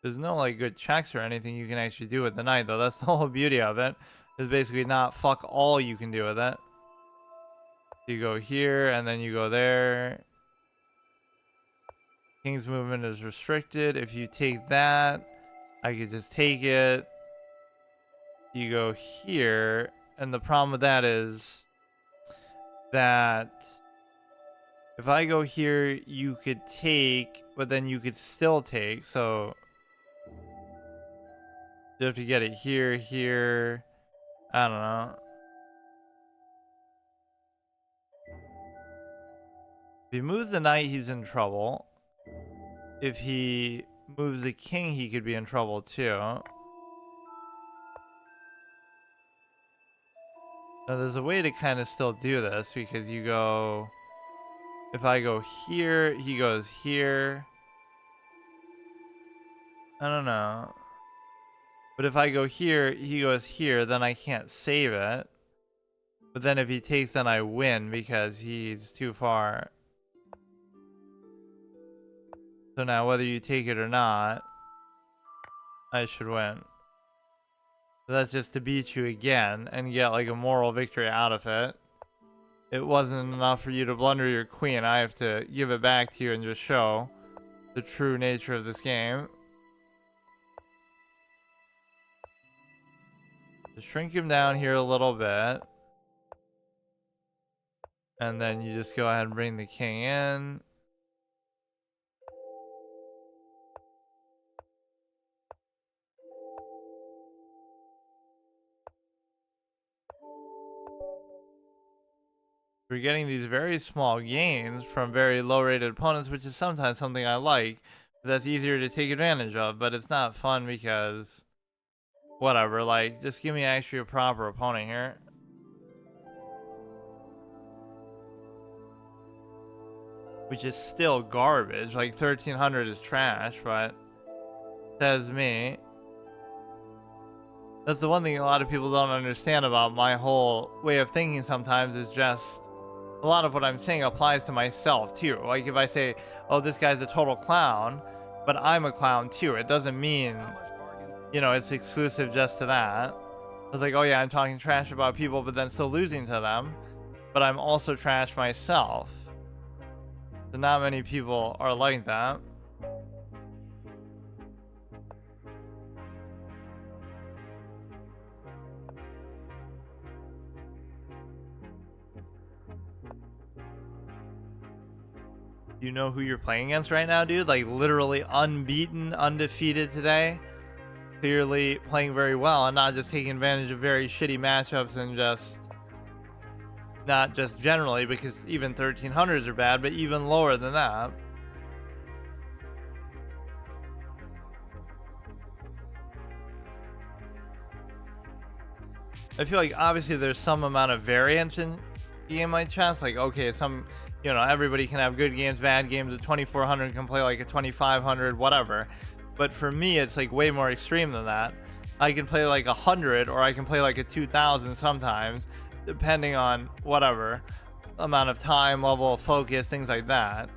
There's no, like, good checks or anything you can actually do with the knight, though. That's the whole beauty of it. Is basically not fuck all you can do with it. You go here, and then you go there. King's movement is restricted. If you take that, I could just take it. You go here, and the problem with that is that if I go here, you could take, but then you could still take, so you have to get it here, here. I don't know. If he moves the knight, he's in trouble. If he moves the king, he could be in trouble too. Now, there's a way to kind of still do this, because you go... If I go here, he goes here. I don't know. But if I go here, he goes here, then I can't save it. But then if he takes, then I win, because he's too far. So now, whether you take it or not, I should win. So that's just to beat you again and get like a moral victory out of it. It wasn't enough for you to blunder your queen. I have to give it back to you and just show the true nature of this game. Just shrink him down here a little bit. And then you just go ahead and bring the king in. We're getting these very small gains from very low rated opponents, which is sometimes something I like. That's easier to take advantage of, but it's not fun because whatever, like, just give me actually a proper opponent here. Which is still garbage. Like, 1300 is trash, but says me. That's the one thing a lot of people don't understand about my whole way of thinking sometimes, is just a lot of what I'm saying applies to myself too. Like, if I say, oh, this guy's a total clown, but I'm a clown too. It doesn't mean, it's exclusive just to that. It's like, oh yeah, I'm talking trash about people, but then still losing to them. But I'm also trash myself. So not many people are like that. You know who you're playing against right now, dude? Like literally unbeaten, undefeated today. Clearly playing very well and not just taking advantage of very shitty matchups and just not just generally, because even 1300s are bad, but even lower than that. I feel like obviously there's some amount of variance in game like chess. Like, okay, everybody can have good games, bad games. A 2400 can play like a 2500, whatever. But for me, it's like way more extreme than that. I can play like 100 or I can play like a 2000 sometimes, depending on whatever amount of time, level of focus, things like that.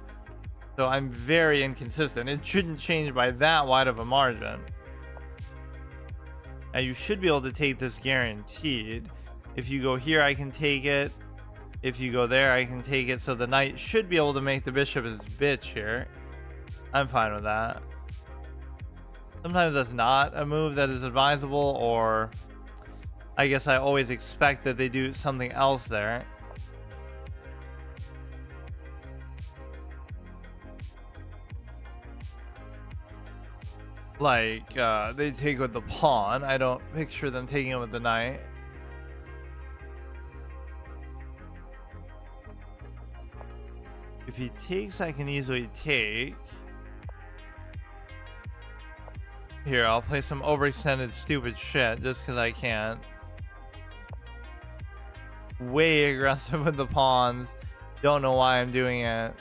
So I'm very inconsistent. It shouldn't change by that wide of a margin. Now you should be able to take this guaranteed. If you go here, I can take it. If you go there, I can take it. So the knight should be able to make the bishop his bitch here. I'm fine with that. Sometimes that's not a move that is advisable, or I guess I always expect that they do something else there. Like, they take with the pawn. I don't picture them taking it with the knight. If he takes, I can easily take. Here, I'll play some overextended stupid shit just because I can. Way aggressive with the pawns. Don't know why I'm doing it.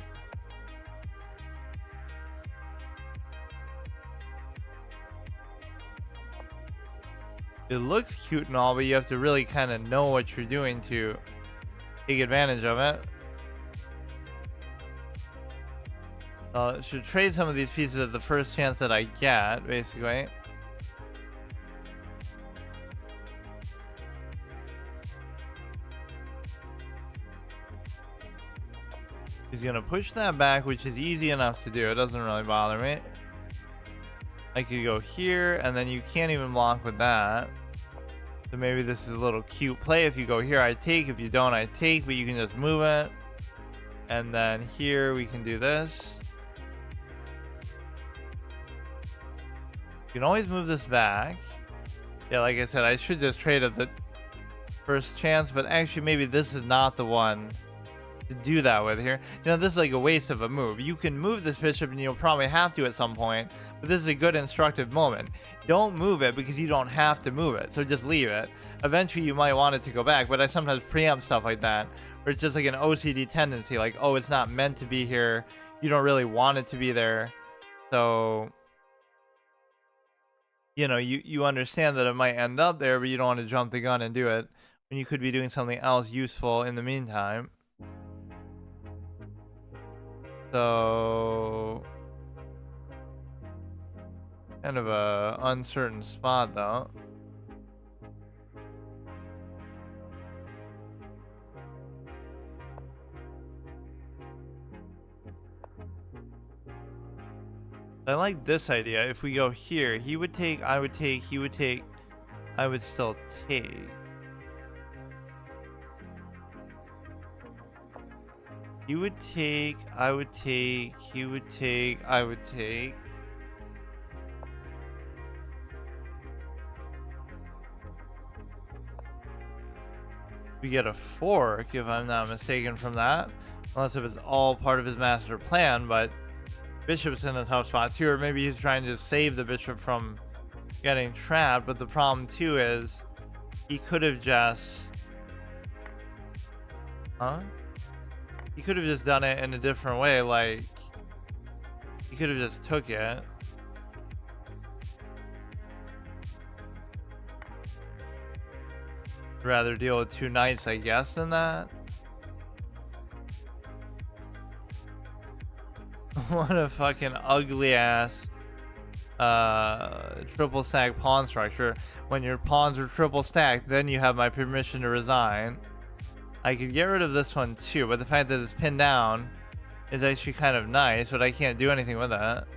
It looks cute and all, but you have to really kind of know what you're doing to take advantage of it. I should trade some of these pieces at the first chance that I get, basically. He's gonna push that back, which is easy enough to do. It doesn't really bother me. I could go here, and then you can't even block with that. So maybe this is a little cute play. If you go here, I take. If you don't, I take, but you can just move it. And then here, we can do this. You can always move this back. Yeah, like I said, I should just trade at the first chance, but actually maybe this is not the one to do that with here. This is like a waste of a move. You can move this bishop and you'll probably have to at some point, but this is a good instructive moment. Don't move it because you don't have to move it, so just leave it. Eventually you might want it to go back, but I sometimes preempt stuff like that, where it's just like an OCD tendency, like, oh, it's not meant to be here. You don't really want it to be there. So you understand that it might end up there, but you don't want to jump the gun and do it when you could be doing something else useful in the meantime. So kind of a uncertain spot though. I like this idea. If we go here, he would take, I would take, he would take, I would still take. He would take, I would take, he would take, I would take. We get a fork, if I'm not mistaken, from that. Unless if it's all part of his master plan, but bishop's in a tough spot too, or maybe he's trying to save the bishop from getting trapped. But the problem too is he could have just he could have just done it in a different way. Like, he could have just took it. Rather deal with two knights, I guess, than that. What a fucking ugly ass triple stack pawn structure. When your pawns are triple stacked, then you have my permission to resign. I could get rid of this one too, but the fact that it's pinned down is actually kind of nice, but I can't do anything with that.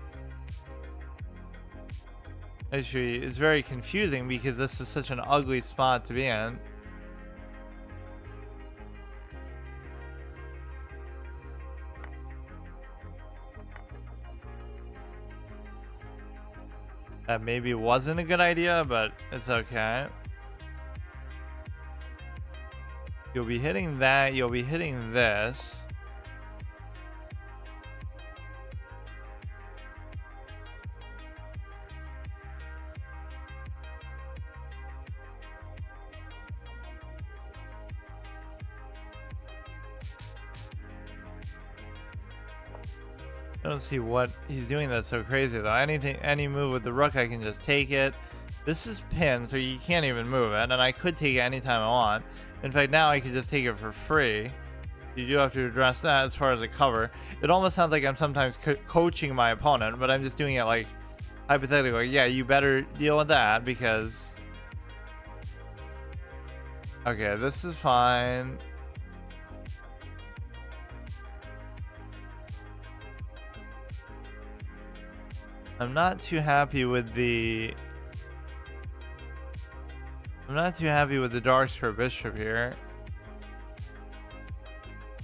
Actually, it's very confusing because this is such an ugly spot to be in. That maybe wasn't a good idea, but it's okay. You'll be hitting that, you'll be hitting this. I don't see what he's doing that's so crazy though. Any move with the rook, I can just take it. This is pinned, so you can't even move it, and I could take it anytime I want. In fact, now I could just take it for free. You do have to address that as far as a cover. It almost sounds like I'm sometimes coaching my opponent, but I'm just doing it like hypothetically. Like, yeah, you better deal with that because... Okay, this is fine. I'm not too happy with the... dark square bishop here.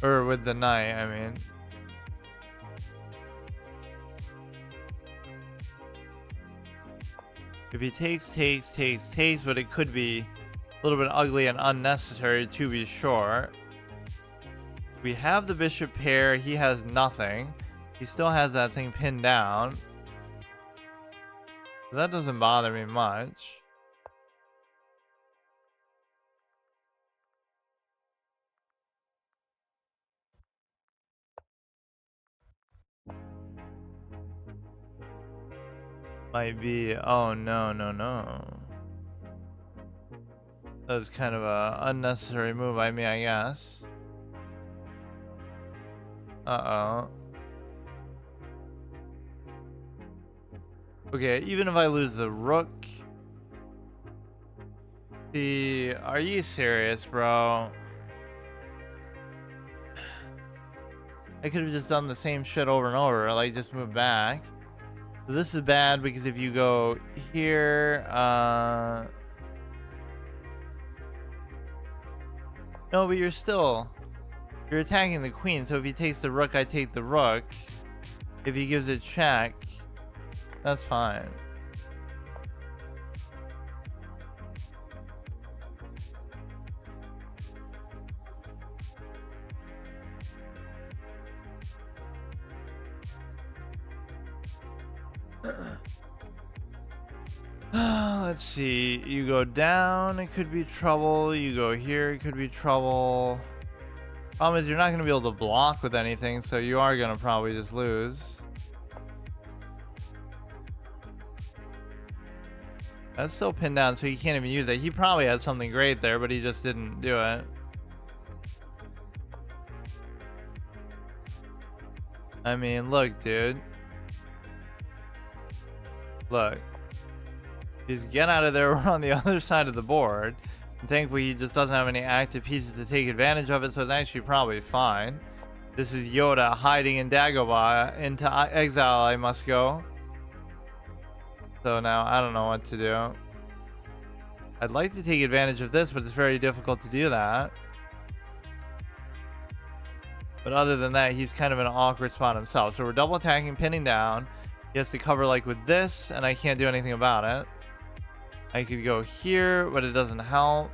Or with the knight, I mean. If he takes, but it could be a little bit ugly and unnecessary to be sure. We have the bishop pair, he has nothing. He still has that thing pinned down. That doesn't bother me much. Might be, oh no. That was kind of a unnecessary move by me, I guess. Uh-oh. Okay, even if I lose the rook. Are you serious, bro? I could have just done the same shit over and over, like just move back. So this is bad because if you go here, no, but you're attacking the queen, so if he takes the rook, I take the rook. If he gives it check, that's fine. Let's see, you go down, it could be trouble. You go here, it could be trouble. Problem is you're not going to be able to block with anything, so you are going to probably just lose. That's still pinned down, so he can't even use it. He probably had something great there, but he just didn't do it. I mean, look, dude. Look. Just get out of there. We're on the other side of the board. And thankfully, he just doesn't have any active pieces to take advantage of it, so it's actually probably fine. This is Yoda hiding in Dagobah. Into exile I must go. So now I don't know what to do. I'd like to take advantage of this, but it's very difficult to do that. But other than that, he's kind of in an awkward spot himself. So we're double attacking, pinning down. He has to cover like with this, and I can't do anything about it. I could go here, but it doesn't help.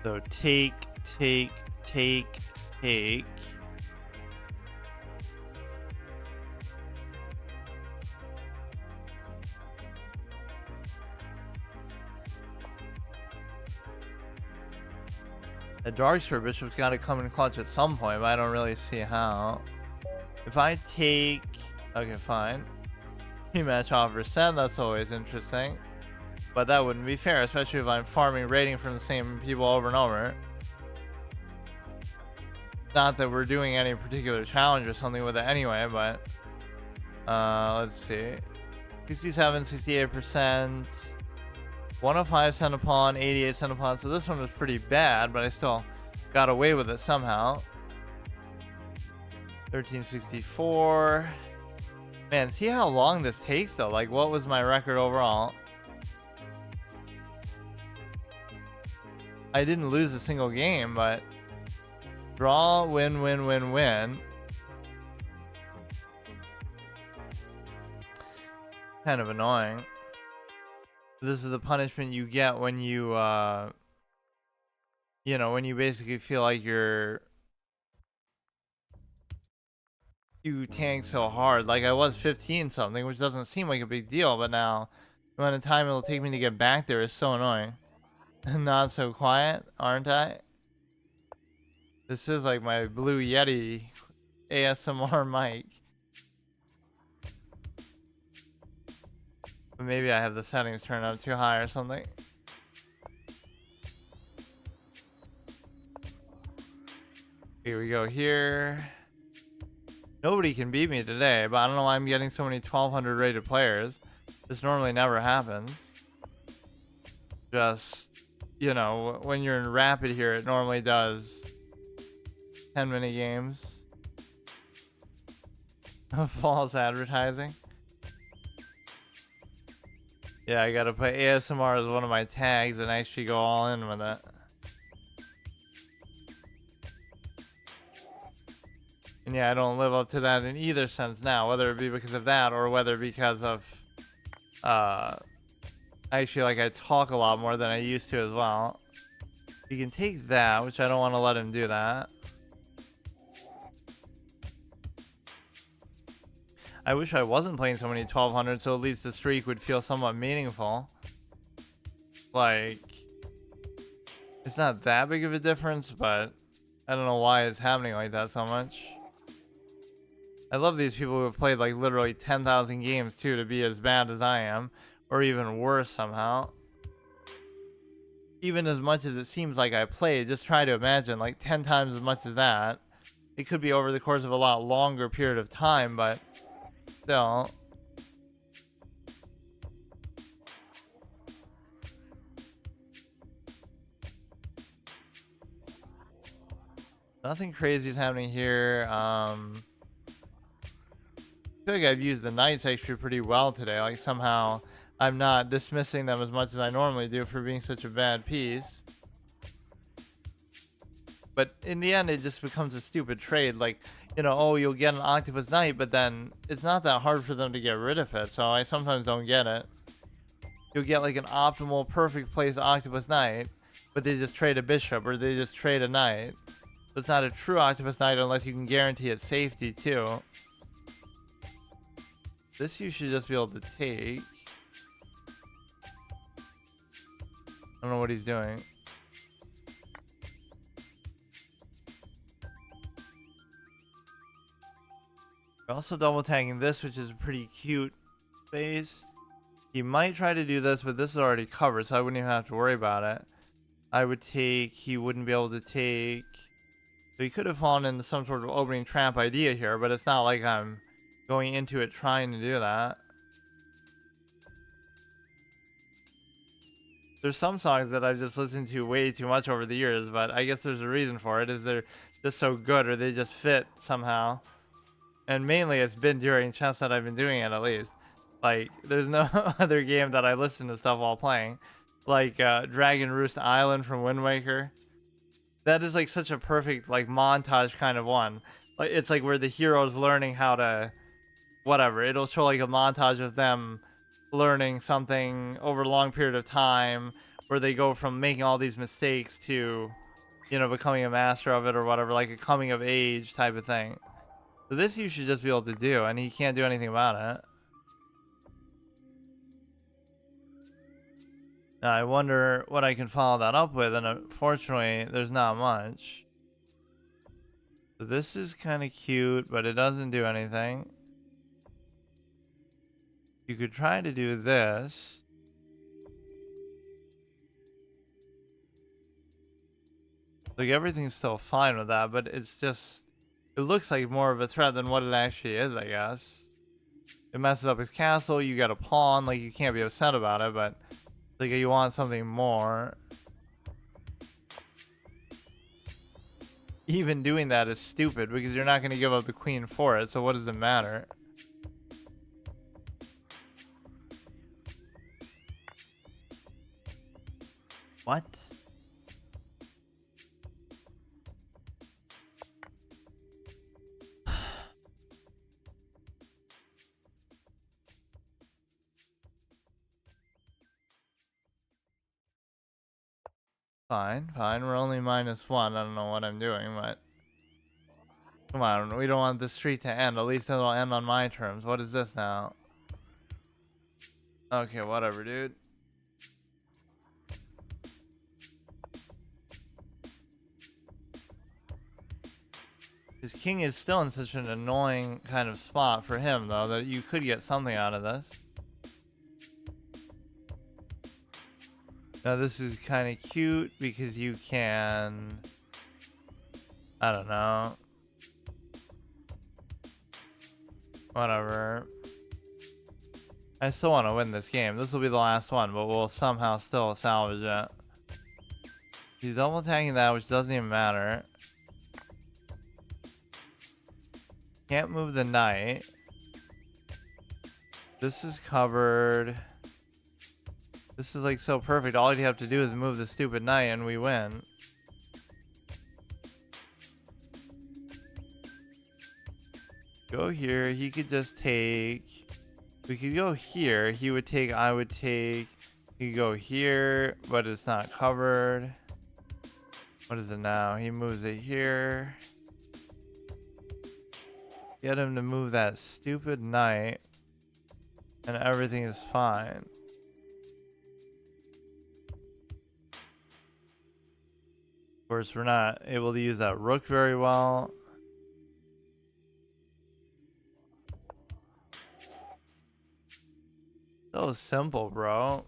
So take. The dark square bishop's got to come in clutch at some point, but I don't really see how. If I take... Okay, fine. Rematch offer send, that's always interesting. But that wouldn't be fair, especially if I'm farming rating from the same people over and over. Not that we're doing any particular challenge or something with it anyway, but let's see. 67, 68%, 105 cent a pawn, 88 cent a pawn. So this one was pretty bad, but I still got away with it somehow. 1364. Man, see how long this takes though? Like, what was my record overall? I didn't lose a single game, but draw, win, win, win, win. Kind of annoying. This is the punishment you get when you, you know, when you basically feel like you tank so hard. Like I was 15 something, which doesn't seem like a big deal, but now the amount of time it'll take me to get back there is so annoying. Not so quiet, aren't I? This is like my Blue Yeti ASMR mic. But maybe I have the settings turned up too high or something. Here we go here. Nobody can beat me today, but I don't know why I'm getting so many 1200 rated players. This normally never happens. Just, you know, when you're in rapid here, it normally does 10-minute games. False advertising. Yeah, I gotta put ASMR as one of my tags and actually go all in with it. And yeah, I don't live up to that in either sense now, whether it be because of that or whether because of actually, like, I talk a lot more than I used to as well. You can take that, which I don't want to let him do that. I wish I wasn't playing so many 1200, so at least the streak would feel somewhat meaningful. Like, it's not that big of a difference, but I don't know why it's happening like that so much. I love these people who have played like literally 10,000 games too to be as bad as I am, or even worse somehow. Even as much as it seems like I played, just try to imagine like 10 times as much as that. It could be over the course of a lot longer period of time, but still. Nothing crazy is happening here. I feel like I've used the knights actually pretty well today. Like somehow I'm not dismissing them as much as I normally do for being such a bad piece. But in the end, it just becomes a stupid trade. Like, you know, oh, you'll get an octopus knight, but then it's not that hard for them to get rid of it. So I sometimes don't get it. You'll get like an optimal, perfect place octopus knight, but they just trade a bishop or they just trade a knight. So it's not a true octopus knight unless you can guarantee its safety too. This you should just be able to take. I don't know what he's doing. We're also double tagging this, which is a pretty cute space. He might try to do this, but this is already covered, so I wouldn't even have to worry about it. I would take, he wouldn't be able to take. So he could have fallen into some sort of opening trap idea here, but it's not like I'm going into it trying to do that. There's some songs that I've just listened to way too much over the years, but I guess there's a reason for it. Is they're just so good, or they just fit somehow. And mainly it's been during chess that I've been doing it, at least. Like, there's no other game that I listen to stuff while playing. Like Dragon Roost Island from Wind Waker. That is like such a perfect like montage kind of one. Like it's like where the hero's learning how to whatever. It'll show like a montage of them learning something over a long period of time, where they go from making all these mistakes to, you know, becoming a master of it or whatever, like a coming of age type of thing. So this you should just be able to do, and he can't do anything about it. Now I wonder what I can follow that up with, and unfortunately there's not much. So this is kind of cute, but it doesn't do anything. You could try to do this. Like, everything's still fine with that, but it's just... It looks like more of a threat than what it actually is, I guess. It messes up his castle, you got a pawn, like, you can't be upset about it, but... Like, you want something more. Even doing that is stupid, because you're not going to give up the queen for it, so what does it matter? What? Fine, fine. We're only -1. I don't know what I'm doing, but... Come on, we don't want this street to end. At least it'll end on my terms. What is this now? Okay, whatever, dude. His king is still in such an annoying kind of spot for him, though, that you could get something out of this. Now, this is kind of cute because you can... I don't know. Whatever. I still want to win this game. This will be the last one, but we'll somehow still salvage it. He's double attacking that, which doesn't even matter. Can't move the knight. This is covered. This is like so perfect. All you have to do is move the stupid knight and we win. Go here. He could just take... We could go here. He would take... I would take... He could go here, but it's not covered. What is it now? He moves it here. Get him to move that stupid knight. And everything is fine. Of course, we're not able to use that rook very well. So simple, bro.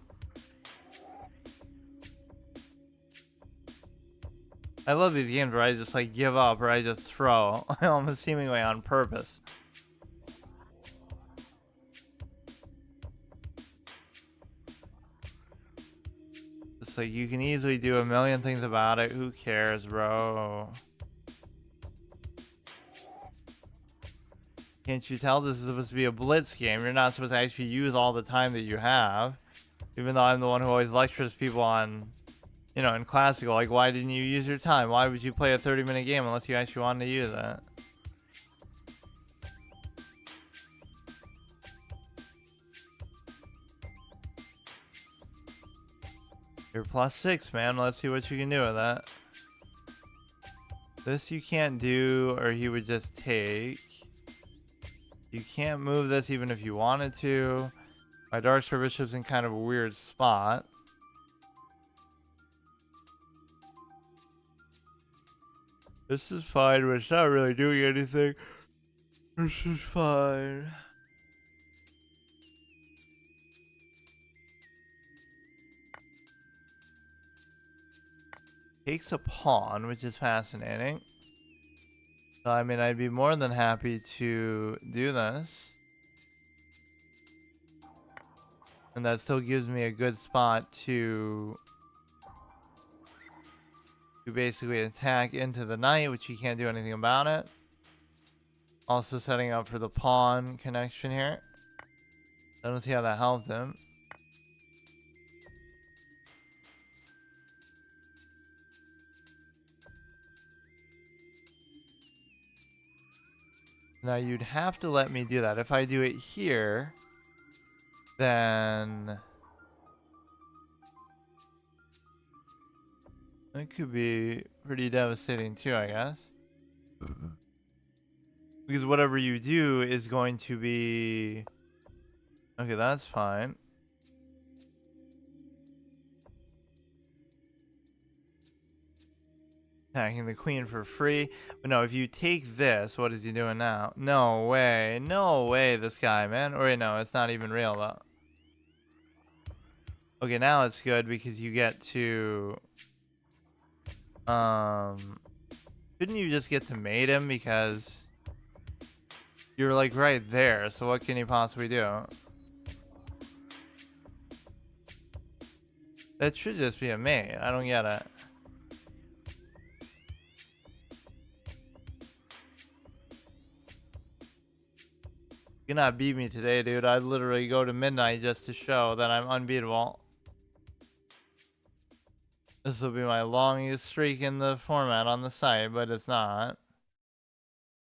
I love these games where I just like give up or I just throw. Almost seemingly on purpose. It's like you can easily do a million things about it. Who cares, bro? Can't you tell this is supposed to be a blitz game? You're not supposed to actually use all the time that you have. Even though I'm the one who always lectures people on, you know, in classical, like, why didn't you use your time? Why would you play a 30-minute game unless you actually wanted to use it? You're +6, man. Let's see what you can do with that. This you can't do, or he would just take. You can't move this even if you wanted to. My Dark Star Bishop's in kind of a weird spot. This is fine, but it's not really doing anything. This is fine. Takes a pawn, which is fascinating. So, I mean, I'd be more than happy to do this. And that still gives me a good spot to basically attack into the knight, which you can't do anything about it. Also setting up for the pawn connection here. I don't see how that helped him. Now you'd have to let me do that. If I do it here, then it could be pretty devastating too, I guess. Because whatever you do is going to be... Okay, that's fine. Attacking the queen for free. But no, if you take this, what is he doing now? No way. No way, this guy, man. Or wait, no, it's not even real, though. Okay, now it's good because you get to... Couldn't you just get to mate him because you're like right there? So what can you possibly do? That should just be a mate. I don't get it. You cannot beat me today, dude. I'd literally go to midnight just to show that I'm unbeatable. This will be my longest streak in the format on the site, but it's not.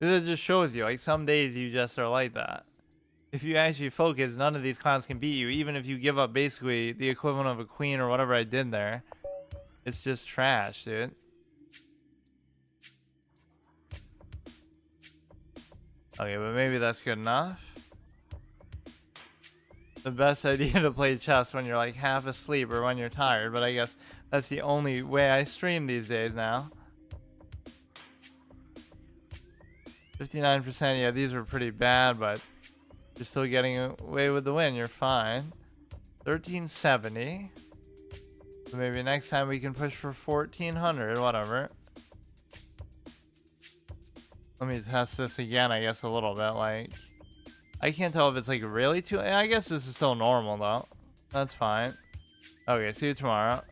This just shows you, like, some days you just are like that. If you actually focus, none of these clowns can beat you, even if you give up basically the equivalent of a queen or whatever I did there. It's just trash, dude. Okay, but maybe that's good enough. The best idea to play chess when you're like half asleep or when you're tired, but I guess that's the only way I stream these days now. 59%, yeah, these were pretty bad, but you're still getting away with the win. You're fine. 1370. So maybe next time we can push for 1400, whatever. Let me test this again, I guess, a little bit. Like, I can't tell if it's like really too. I guess this is still normal though. That's fine. Okay, see you tomorrow.